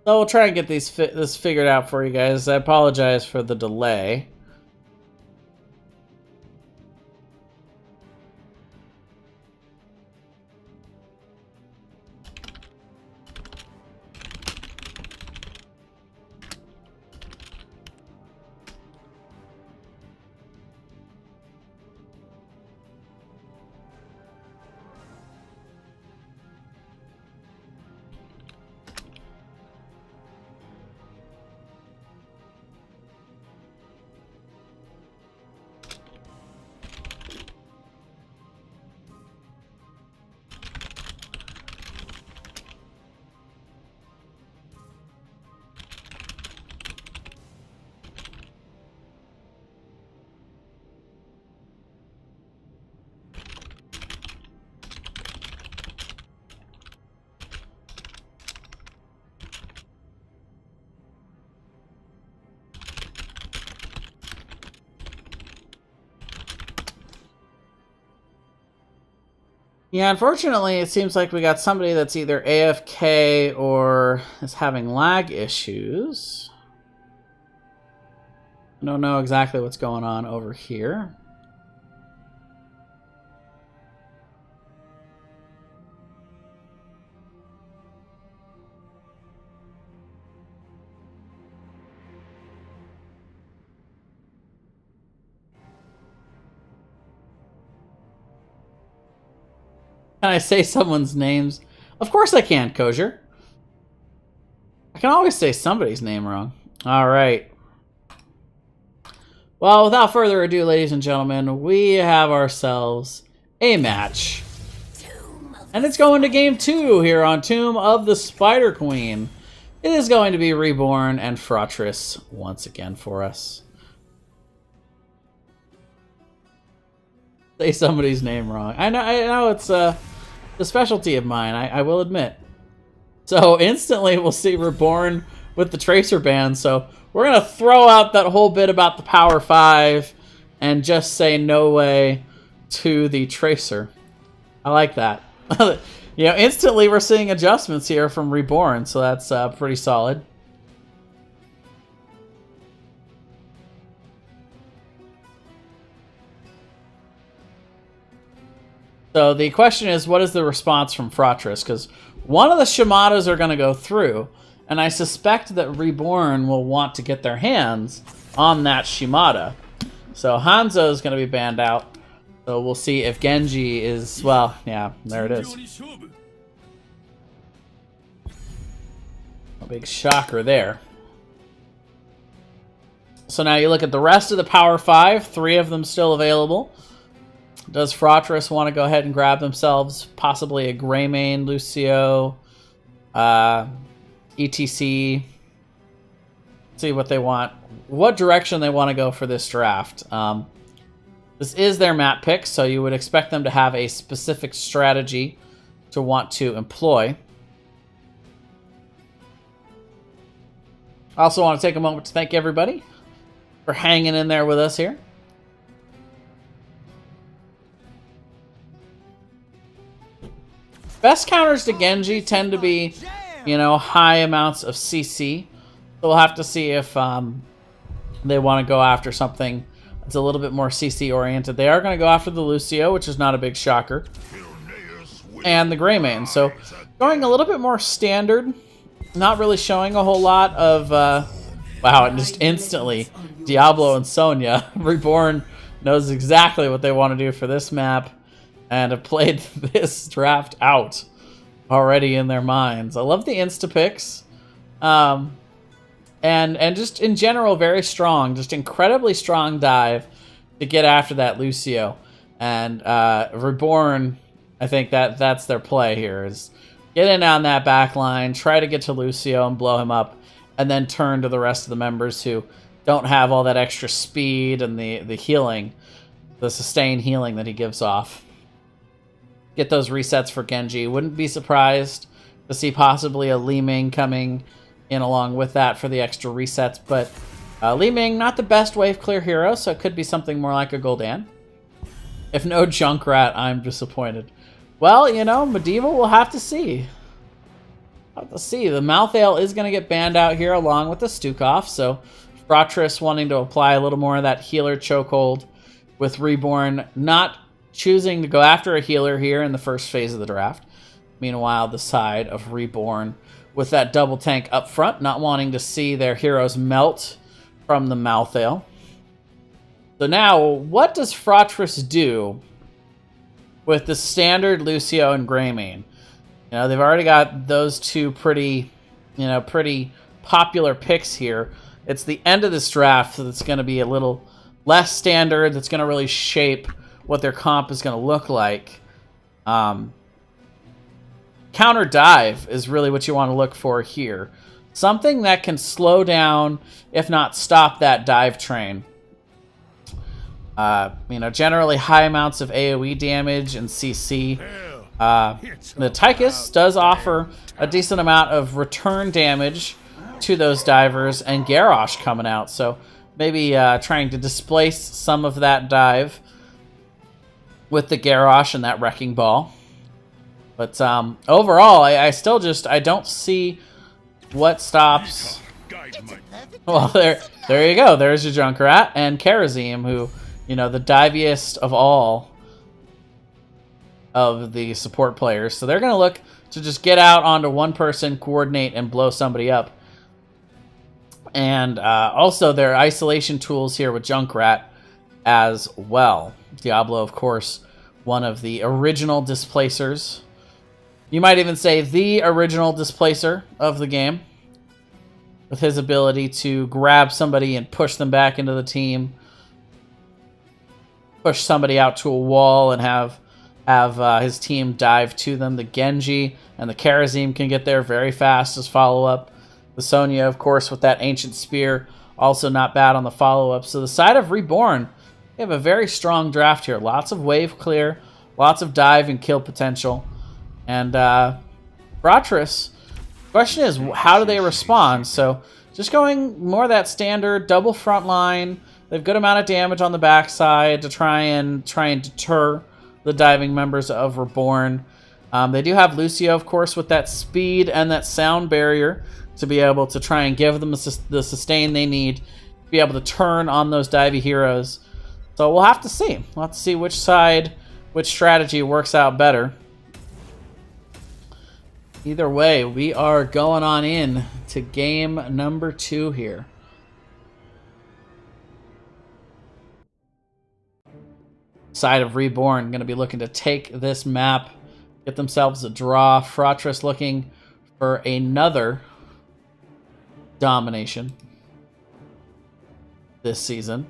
So we'll try and get this figured out for you guys. I apologize for the delay. Yeah, unfortunately, it seems like we got somebody that's either AFK or is having lag issues. I don't know exactly what's going on over here. Can I say someone's names? Of course I can, Kosher. I can always say somebody's name wrong. All right. Well, without further ado, ladies and gentlemen, we have ourselves a match. And it's going to game 2 here on Tomb of the Spider Queen. It is going to be Reborne and Fratres once again for us. Say somebody's name wrong. I know it's the specialty of mine, I will admit. So instantly we'll see Reborne with the Tracer band. So we're going to throw out that whole bit about the Power 5 and just say no way to the Tracer. I like that. You know, instantly we're seeing adjustments here from Reborne, so that's pretty solid. So the question is, what is the response from Fratres? Because one of the Shimadas are going to go through, and I suspect that Reborne will want to get their hands on that Shimada. So Hanzo is going to be banned out. So we'll see if Genji is, well, yeah, there it is. A big shocker there. So now you look at the rest of the Power 5, 3 of them still available. Does Fratres want to go ahead and grab themselves possibly a Greymane, Lucio, ETC? See what they want. What direction they want to go for this draft. This is their map pick, so you would expect them to have a specific strategy to want to employ. I also want to take a moment to thank everybody for hanging in there with us here. Best counters to Genji tend to be, you know, high amounts of CC. So we'll have to see if they want to go after something that's a little bit more CC oriented. They are going to go after the Lucio, which is not a big shocker, and the Greymane. So going a little bit more standard, not really showing a whole lot of, wow, and just instantly, Diablo and Sonya. Reborne knows exactly what they want to do for this map, and have played this draft out already in their minds. I love the insta-picks. And just in general, very strong. Just incredibly strong dive to get after that Lucio. And Reborne, I think that's their play here, is get in on that back line, try to get to Lucio and blow him up, and then turn to the rest of the members who don't have all that extra speed and the healing, the sustained healing that he gives off. Get those resets for Genji. Wouldn't be surprised to see possibly a Li Ming coming in along with that for the extra resets, but Li Ming, not the best wave clear hero, so it could be something more like a Gul'dan. If no Junkrat, I'm disappointed. Well, you know, Medieval, we'll have to see. Have to see. The Malthael is going to get banned out here along with the Stukov, so Fratres wanting to apply a little more of that healer chokehold with Reborne not choosing to go after a healer here in the first phase of the draft. Meanwhile, the side of Reborne with that double tank up front, not wanting to see their heroes melt from the Malthael. So now, what does Fratres do with the standard Lucio and Greymane? You know, they've already got those two pretty popular picks here. It's the end of this draft, so it's going to be a little less standard. That's going to really shape what their comp is going to look like. Counter dive is really what you want to look for here. Something that can slow down, if not stop, that dive train. You know, generally high amounts of AoE damage and CC. The Tychus does offer a decent amount of return damage to those divers, and Garrosh coming out. So maybe trying to displace some of that dive with the Garrosh and that Wrecking Ball. But overall, I still just, I don't see what stops Well, there you go. There's your Junkrat and Karazim, who, you know, the diviest of all of the support players. So they're going to look to just get out onto one person, coordinate, and blow somebody up. And also their isolation tools here with Junkrat as well. Diablo, of course, one of the original displacers. You might even say the original displacer of the game, with his ability to grab somebody and push them back into the team, push somebody out to a wall and have his team dive to them. The Genji and the Karazim can get there very fast as follow-up. The Sonya, of course, with that Ancient Spear, also not bad on the follow-up. So the side of Reborn, they have a very strong draft here. Lots of wave clear, lots of dive and kill potential. And Fratres, question is, how do they respond? So just going more that standard double front line. They have good amount of damage on the backside to try and deter the diving members of Reborn. They do have Lucio, of course, with that speed and that sound barrier to be able to try and give them the sustain they need to be able to turn on those divey heroes. So we'll have to see. We'll have to see which side, which strategy works out better. Either way, we are going on in to game number 2 here. Side of Reborn going to be looking to take this map, get themselves a draw. Fratres looking for another domination this season.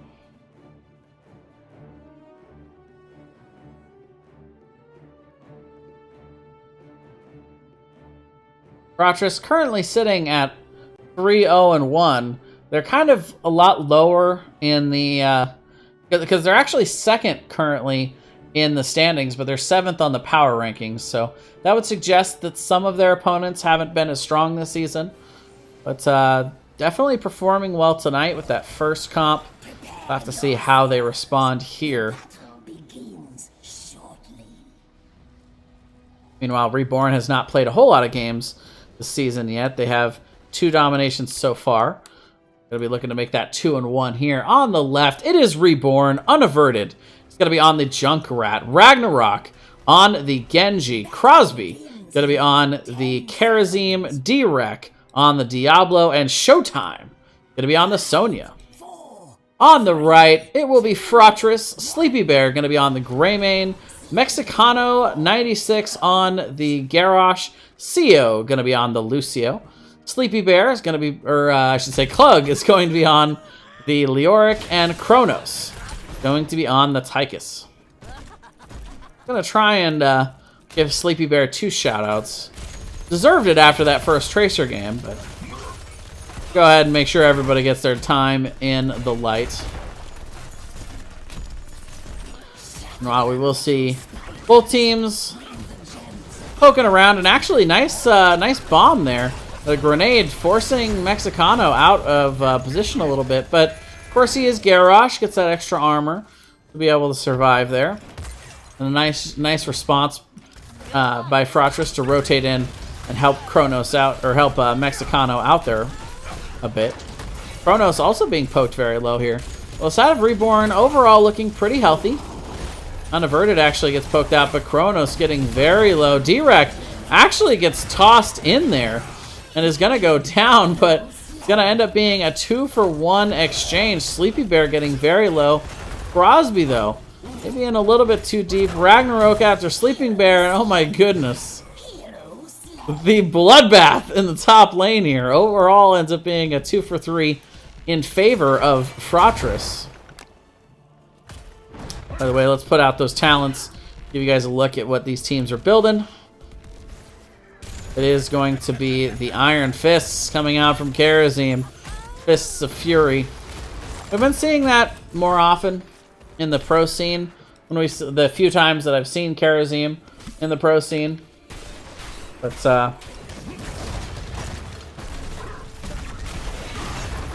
Fratres currently sitting at 3-0-1. They're kind of a lot lower in the because they're actually second currently in the standings, but they're 7th on the power rankings. So that would suggest that some of their opponents haven't been as strong this season. But definitely performing well tonight with that first comp. We'll have to see how they respond here. Meanwhile, Reborn has not played a whole lot of games this season yet. They have 2 dominations so far. Going to be looking to make that 2-1 here. On the left, it is Reborn, unaverted. It's going to be on the Junkrat. Ragnarok on the Genji. Crosby going to be on the Karazim. D-Rek on the Diablo. And Showtime going to be on the Sonya. On the right, it will be Fratres. Sleepy Bear going to be on the Greymane. Mexicano 96 on the Garrosh. CO going to be on the Lucio. Sleepy Bear is going to be, or I should say Klug is going to be on the Leoric, and Kronos going to be on the Tychus. Going to try and give Sleepy Bear 2 shoutouts. Deserved it after that first Tracer game, but go ahead and make sure everybody gets their time in the light. Well, we will see both teams poking around, and actually nice bomb there. The grenade forcing Mexicano out of position a little bit, but of course he is Garrosh, gets that extra armor to be able to survive there. And a nice response by Fratres to rotate in and help Kronos out, or help Mexicano out there a bit. Kronos also being poked very low here. Well, side of Reborn overall looking pretty healthy. Unaverted actually gets poked out, but Kronos getting very low. D-Rek actually gets tossed in there and is going to go down, but it's going to end up being a 2-for-1 exchange. Sleepy Bear getting very low. Crosby, though, maybe in a little bit too deep. Ragnarok after Sleeping Bear, and oh my goodness. The bloodbath in the top lane here overall ends up being a 2-for-3 in favor of Fratres. By the way, let's put out those talents, give you guys a look at what these teams are building. It is going to be the Iron Fists coming out from Karazim. Fists of Fury. We've been seeing that more often in the pro scene. The few times that I've seen Karazim in the pro scene. But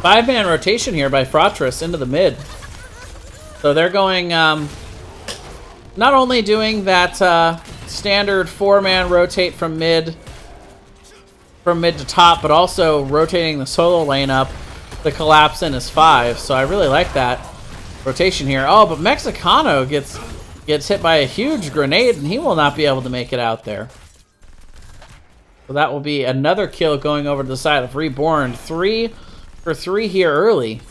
5-man rotation here by Fratres into the mid. So they're going, not only doing that standard 4-man rotate from mid from mid to top, but also rotating the solo lane up to collapse in his 5. So I really like that rotation here. Oh, but Mexicano gets hit by a huge grenade, and he will not be able to make it out there. So that will be another kill going over to the side of Reborne. 3 for 3 here early.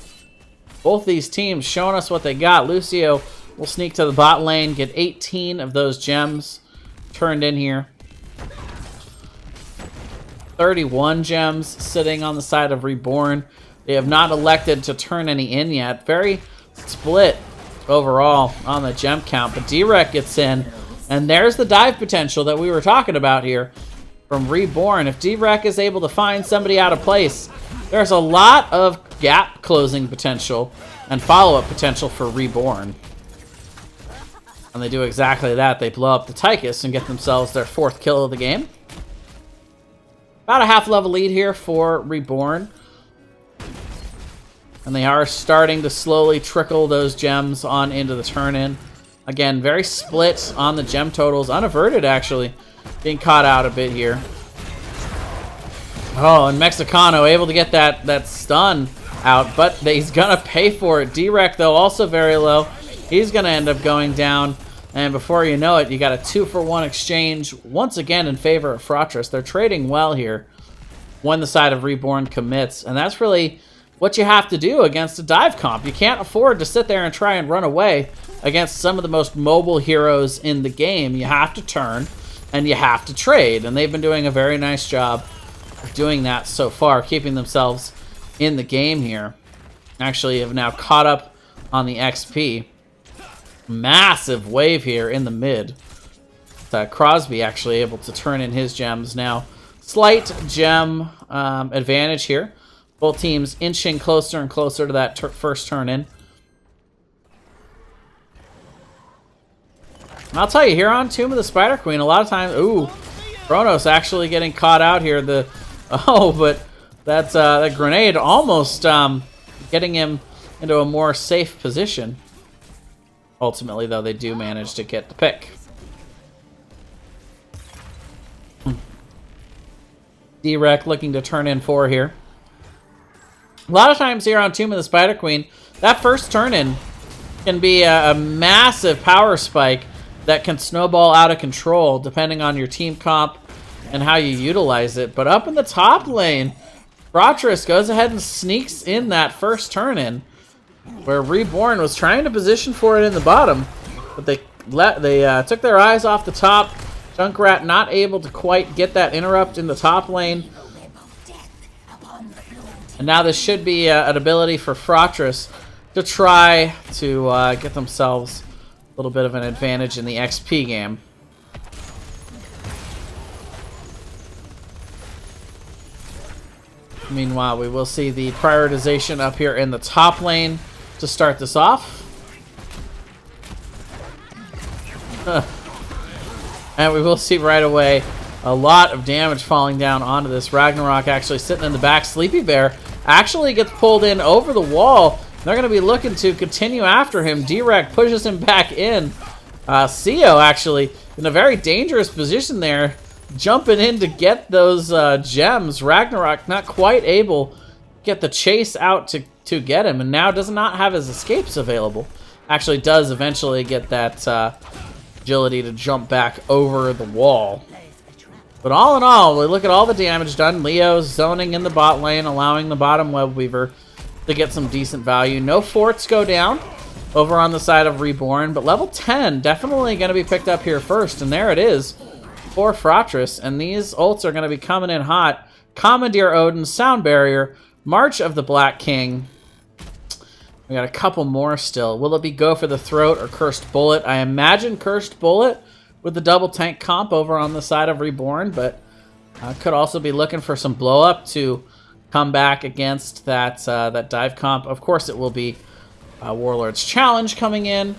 Both these teams showing us what they got. Lucio will sneak to the bot lane, get 18 of those gems turned in here. 31 gems sitting on the side of Reborne. They have not elected to turn any in yet. Very split overall on the gem count, but D-Rec gets in, and there's the dive potential that we were talking about here from Reborne. If D-Rec is able to find somebody out of place, there's a lot of gap closing potential and follow-up potential for Reborne. And they do exactly that. They blow up the Tychus and get themselves their 4th kill of the game. About a half-level lead here for Reborne. And they are starting to slowly trickle those gems on into the turn-in. Again, very split on the gem totals. Unaverted, actually, being caught out a bit here. Oh, and Mexicano able to get that stun out, but he's going to pay for it. D-Rec, though, also very low. He's going to end up going down. And before you know it, you got a 2-for-1 exchange once again in favor of Fratres. They're trading well here when the side of Reborne commits. And that's really what you have to do against a dive comp. You can't afford to sit there and try and run away against some of the most mobile heroes in the game. You have to turn and you have to trade. And they've been doing a very nice job of doing that so far, keeping themselves in the game here. Actually have now caught up on the XP. Massive wave here in the mid. Crosby actually able to turn in his gems now. Slight gem advantage here. Both teams inching closer and closer to that first turn in. And I'll tell you, here on Tomb of the Spider Queen, a lot of times, ooh, Kronos actually getting caught out here. But that's that grenade almost getting him into a more safe position. Ultimately, though, they do manage to get the pick. D-Rec looking to turn in 4 here. A lot of times here on Tomb of the Spider Queen, that first turn-in can be a massive power spike that can snowball out of control depending on your team comp and how you utilize it. But up in the top lane, Fratres goes ahead and sneaks in that first turn-in, where Reborne was trying to position for it in the bottom, but they took their eyes off the top. Junkrat not able to quite get that interrupt in the top lane. And now this should be an ability for Fratres to try to get themselves a little bit of an advantage in the XP game. Meanwhile, we will see the prioritization up here in the top lane to start this off. And we will see right away a lot of damage falling down onto this. Ragnarok actually sitting in the back. Sleepy Bear actually gets pulled in over the wall. They're going to be looking to continue after him. D-Rec pushes him back in. Sio actually in a very dangerous position there, jumping in to get those gems. Ragnarok not quite able to get the chase out to get him, and now does not have his escapes available. Actually does eventually get that agility to jump back over the wall. But all in all, we look at all the damage done. Leo's zoning in the bot lane, allowing the bottom web weaver to get some decent value. No forts go down over on the side of Reborne, but level 10 definitely going to be picked up here first, and there it is for Fratres. And these ults are going to be coming in hot. Commandeer Odin, Sound Barrier, March of the Black King. We got a couple more still. Will it be Go for the Throat or Cursed Bullet? I imagine Cursed Bullet with the double tank comp over on the side of Reborne, but could also be looking for some blow up to come back against that that dive comp. Of course, it will be Warlord's Challenge coming in.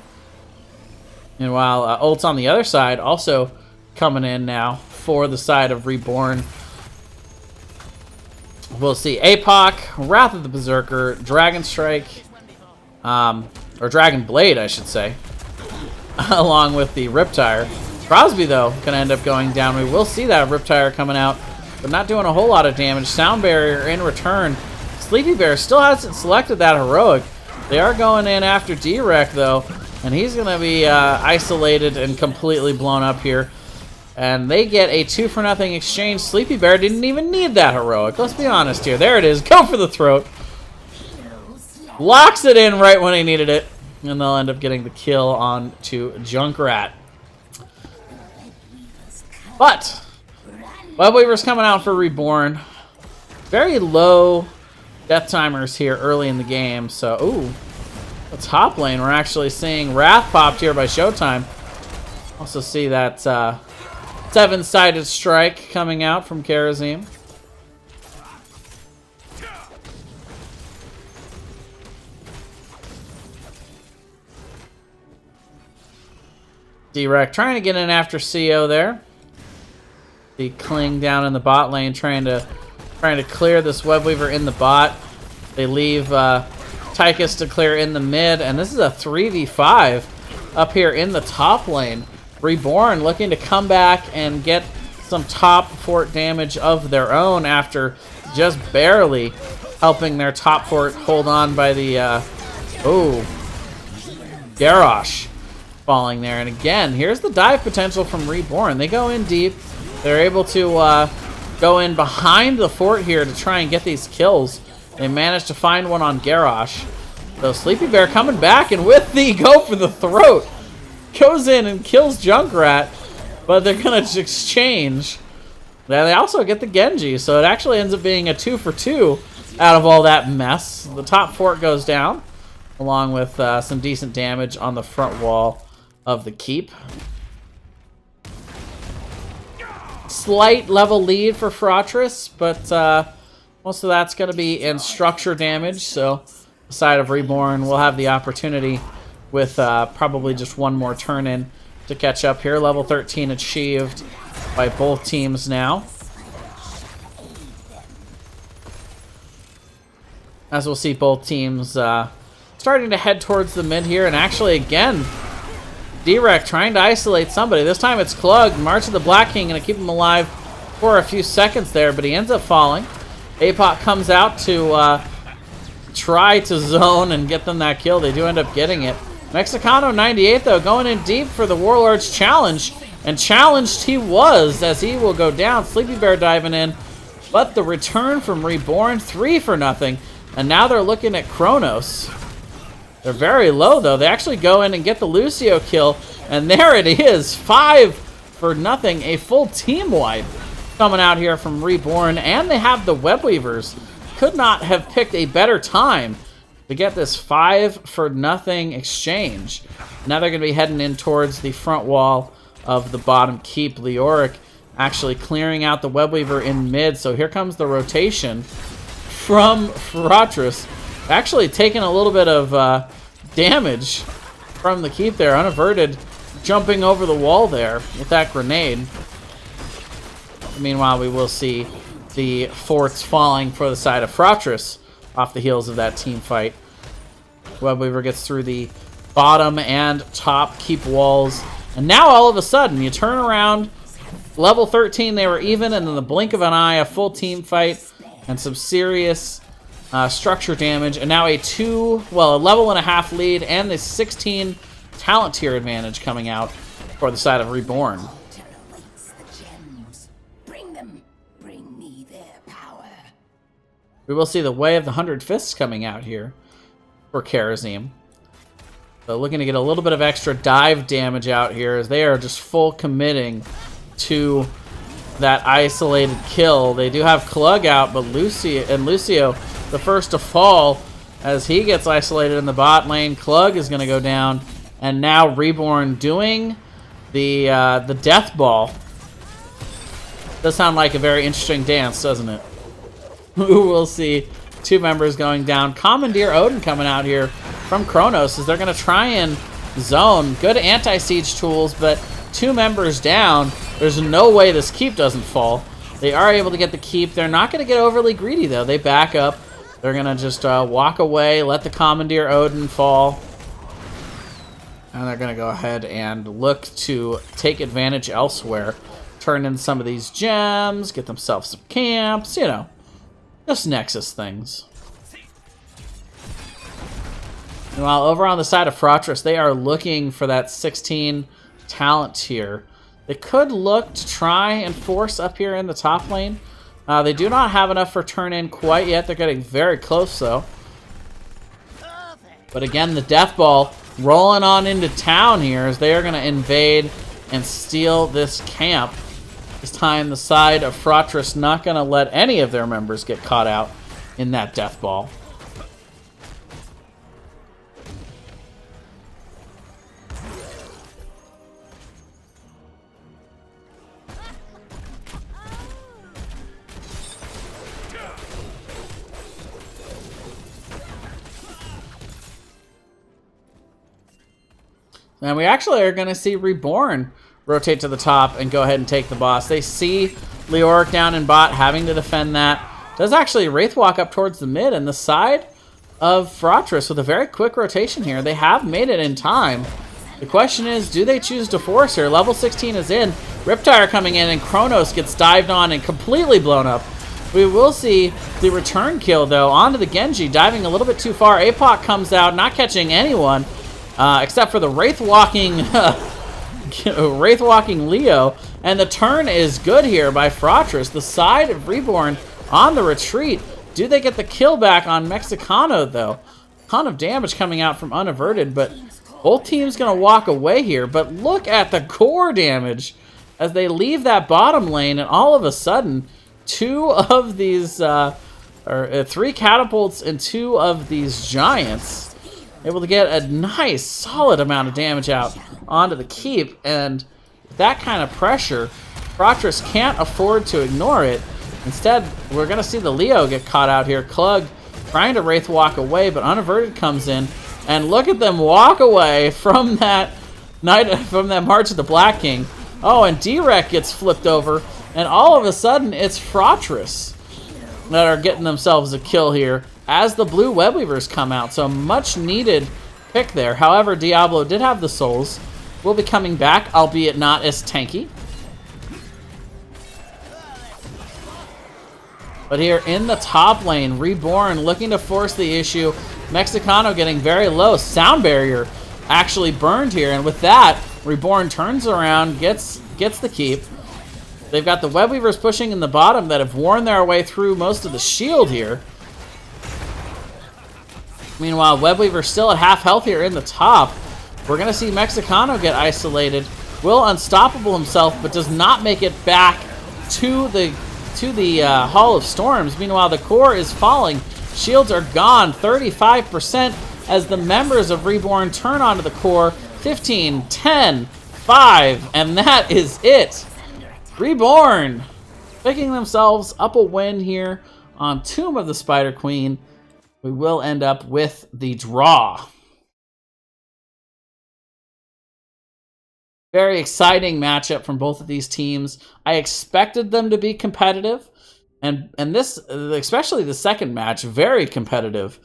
And while ults on the other side also coming in now for the side of Reborne. We'll see APOC, Wrath of the Berserker, Dragon Strike, or Dragon Blade, I should say, along with the Riptire. Crosby, though, going to end up going down. We will see that Riptire coming out but not doing a whole lot of damage. Sound Barrier in return. Sleepy Bear still hasn't selected that heroic. They are going in after D-Rec, though, and he's going to be isolated and completely blown up here. And they get a 2-for-0 exchange. Sleepy Bear didn't even need that heroic. Let's be honest here. There it is. Go for the throat. Locks it in right when he needed it. And they'll end up getting the kill on to Junkrat. But Webweaver's coming out for Reborn. Very low death timers here early in the game. So, ooh. The top lane, we're actually seeing Wrath popped here by Showtime. Also see that 7-sided strike coming out from Karazim. D-Rec trying to get in after CO there. The Kling down in the bot lane trying to clear this Webweaver in the bot. They leave Tychus to clear in the mid, and this is a 3v5 up here in the top lane. Reborn looking to come back and get some top fort damage of their own after just barely helping their top fort hold on by the Garrosh falling there. And again, here's the dive potential from Reborn. They go in deep. They're able to go in behind the fort here to try and get these kills. They managed to find one on Garrosh. So Sleepy Bear coming back, and with the go for the throat, goes in and kills Junkrat, but they're going to exchange. They also get the Genji, so it actually ends up being a 2-for-2 out of all that mess. The top fort goes down, along with some decent damage on the front wall of the keep. Slight level lead for Fratres, but most of that's going to be in structure damage, so the side of Reborn will have the opportunity with probably just one more turn in to catch up here. Level 13 achieved by both teams now. As we'll see both teams starting to head towards the mid here, and actually again, D-Rec trying to isolate somebody. This time it's Klug. March of the Black King going to keep him alive for a few seconds there, but he ends up falling. Apok comes out to try to zone and get them that kill. They do end up getting it. Mexicano 98, though, going in deep for the Warlord's challenge. And challenged he was, as he will go down. Sleepy Bear diving in. But the return from Reborn, 3-for-0. And now they're looking at Kronos. They're very low, though. They actually go in and get the Lucio kill. And there it is, 5-for-0. A full team wipe coming out here from Reborn. And they have the Webweavers. Could not have picked a better time to get this 5-for-0 exchange. Now they're going to be heading in towards the front wall of the bottom keep. Leoric actually clearing out the Webweaver in mid. So here comes the rotation from Fratres. Actually taking a little bit of damage from the keep there. Unaverted, jumping over the wall there with that grenade. Meanwhile, we will see the forts falling for the side of Fratres off the heels of that team fight. Webweaver gets through the bottom and top keep walls. And now all of a sudden, you turn around, level 13, they were even, and in the blink of an eye, a full team fight and some serious structure damage. And now a level and a half lead and the 16 talent tier advantage coming out for the side of Reborn. We will see the Way of the 100 Fists coming out here for Karazim. So looking to get a little bit of extra dive damage out here as they are just full committing to that isolated kill. They do have Klug out, but Lucio the first to fall as he gets isolated in the bot lane. Klug is going to go down, and now Reborn doing the death ball. Does sound like a very interesting dance, doesn't it? We'll see two members going down. Commandeer Odin coming out here from Kronos as they're going to try and zone. Good anti-siege tools, but two members down. There's no way this keep doesn't fall. They are able to get the keep. They're not going to get overly greedy, though. They back up. They're going to just walk away, let the Commandeer Odin fall. And they're going to go ahead and look to take advantage elsewhere. turn in some of these gems, get themselves some camps, you know, just Nexus things. Meanwhile, over on the side of Fratres, they are looking for that 16 talent here. They could look to try and force up here in the top lane. They do not have enough for turn in quite yet. They're getting very close, though. But again, the Death Ball rolling on into town here as they are going to invade and steal this camp. This time, the side of Fratres not going to let any of their members get caught out in that Death Ball. And we actually are going to see Reborne rotate to the top and go ahead and take the boss. They see Leoric down in bot having to defend that. Does actually Wraith walk up towards the mid, and the side of Fratres with a very quick rotation here. They have made it in time. The question is, do they choose to force her? Level 16 is in. Riptire coming in, and Kronos gets dived on and completely blown up. We will see the return kill, though, onto the Genji, diving a little bit too far. Apoc comes out, not catching anyone. Except for the Wraith walking Leo, and the turn is good here by Fratres. The side of Reborne on the retreat. Do they get the kill back on Mexicano, though? Ton of damage coming out from Unaverted, but both teams going to walk away here. But look at the core damage as they leave that bottom lane, and all of a sudden, two of these, three catapults and two of these giants able to get a nice, solid amount of damage out onto the keep, and with that kind of pressure, Fratres can't afford to ignore it. Instead, we're going to see the Leo get caught out here. Klug trying to Wraith walk away, but Unaverted comes in, and look at them walk away from that March of the Black King. Oh, and Direk gets flipped over, and all of a sudden, it's Fratres that are getting themselves a kill here as the blue web weavers come out. So much needed pick there. However, Diablo did have the souls. Will be coming back, albeit not as tanky. But here in the top lane, Reborne looking to force the issue. Mexicano getting very low. Sound barrier actually burned here, and with that, Reborne turns around, gets the keep. They've got the web weavers pushing in the bottom that have worn their way through most of the shield here. Meanwhile, Webweaver still at half health here in the top. We're going to see Mexicano get isolated. Will unstoppable himself, but does not make it back to the Hall of Storms. Meanwhile, the core is falling. Shields are gone, 35%, as the members of Reborne turn onto the core. 15, 10, 5, and that is it. Reborne picking themselves up a win here on Tomb of the Spider Queen. We will end up with the draw. Very exciting matchup from both of these teams. I expected them to be competitive, and this, especially the second match, very competitive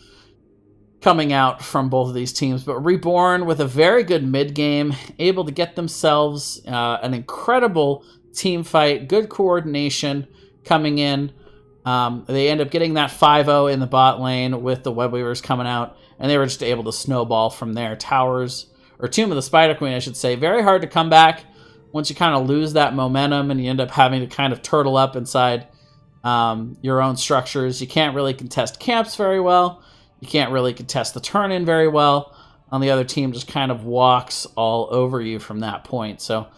coming out from both of these teams. But Reborne with a very good mid game, able to get themselves an incredible team fight, good coordination coming in. They end up getting that 5-0 in the bot lane with the web weavers coming out, and they were just able to snowball from there. Towers, or Tomb of the Spider Queen, I should say, very hard to come back once you kind of lose that momentum and you end up having to kind of turtle up inside your own structures. You can't really contest camps very well. You can't really contest the turn-in very well. And the other team just kind of walks all over you from that point. So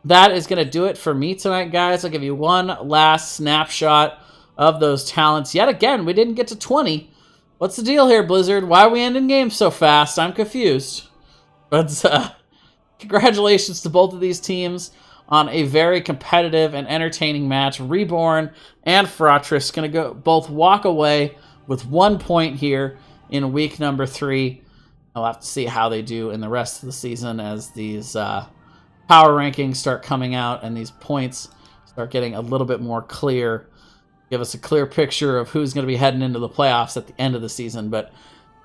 that is going to do it for me tonight, guys. I'll give you one last snapshot of those talents. Yet again, we didn't get to 20. What's the deal here, Blizzard? Why are we ending games so fast? I'm confused. But congratulations to both of these teams on a very competitive and entertaining match. Reborne and Fratres going to go both walk away with 1 point here in week number 3. I'll have to see how they do in the rest of the season as these power rankings start coming out and these points start getting a little bit more clear. Give us a clear picture of who's going to be heading into the playoffs at the end of the season. But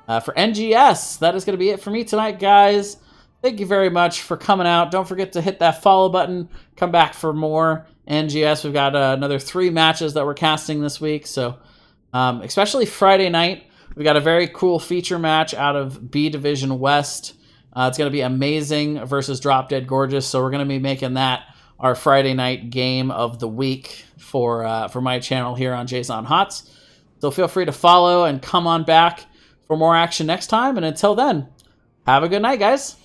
for NGS, that is going to be it for me tonight, guys. thank you very much for coming out. Don't forget to hit that follow button. Come back for more NGS. We've got another 3 matches that we're casting this week. So especially Friday night, we got a very cool feature match out of B Division West. It's going to be Amazing versus Drop Dead Gorgeous. So we're going to be making that our Friday night game of the week for my channel here on Jason Hots. So feel free to follow and come on back for more action next time. And until then, have a good night, guys.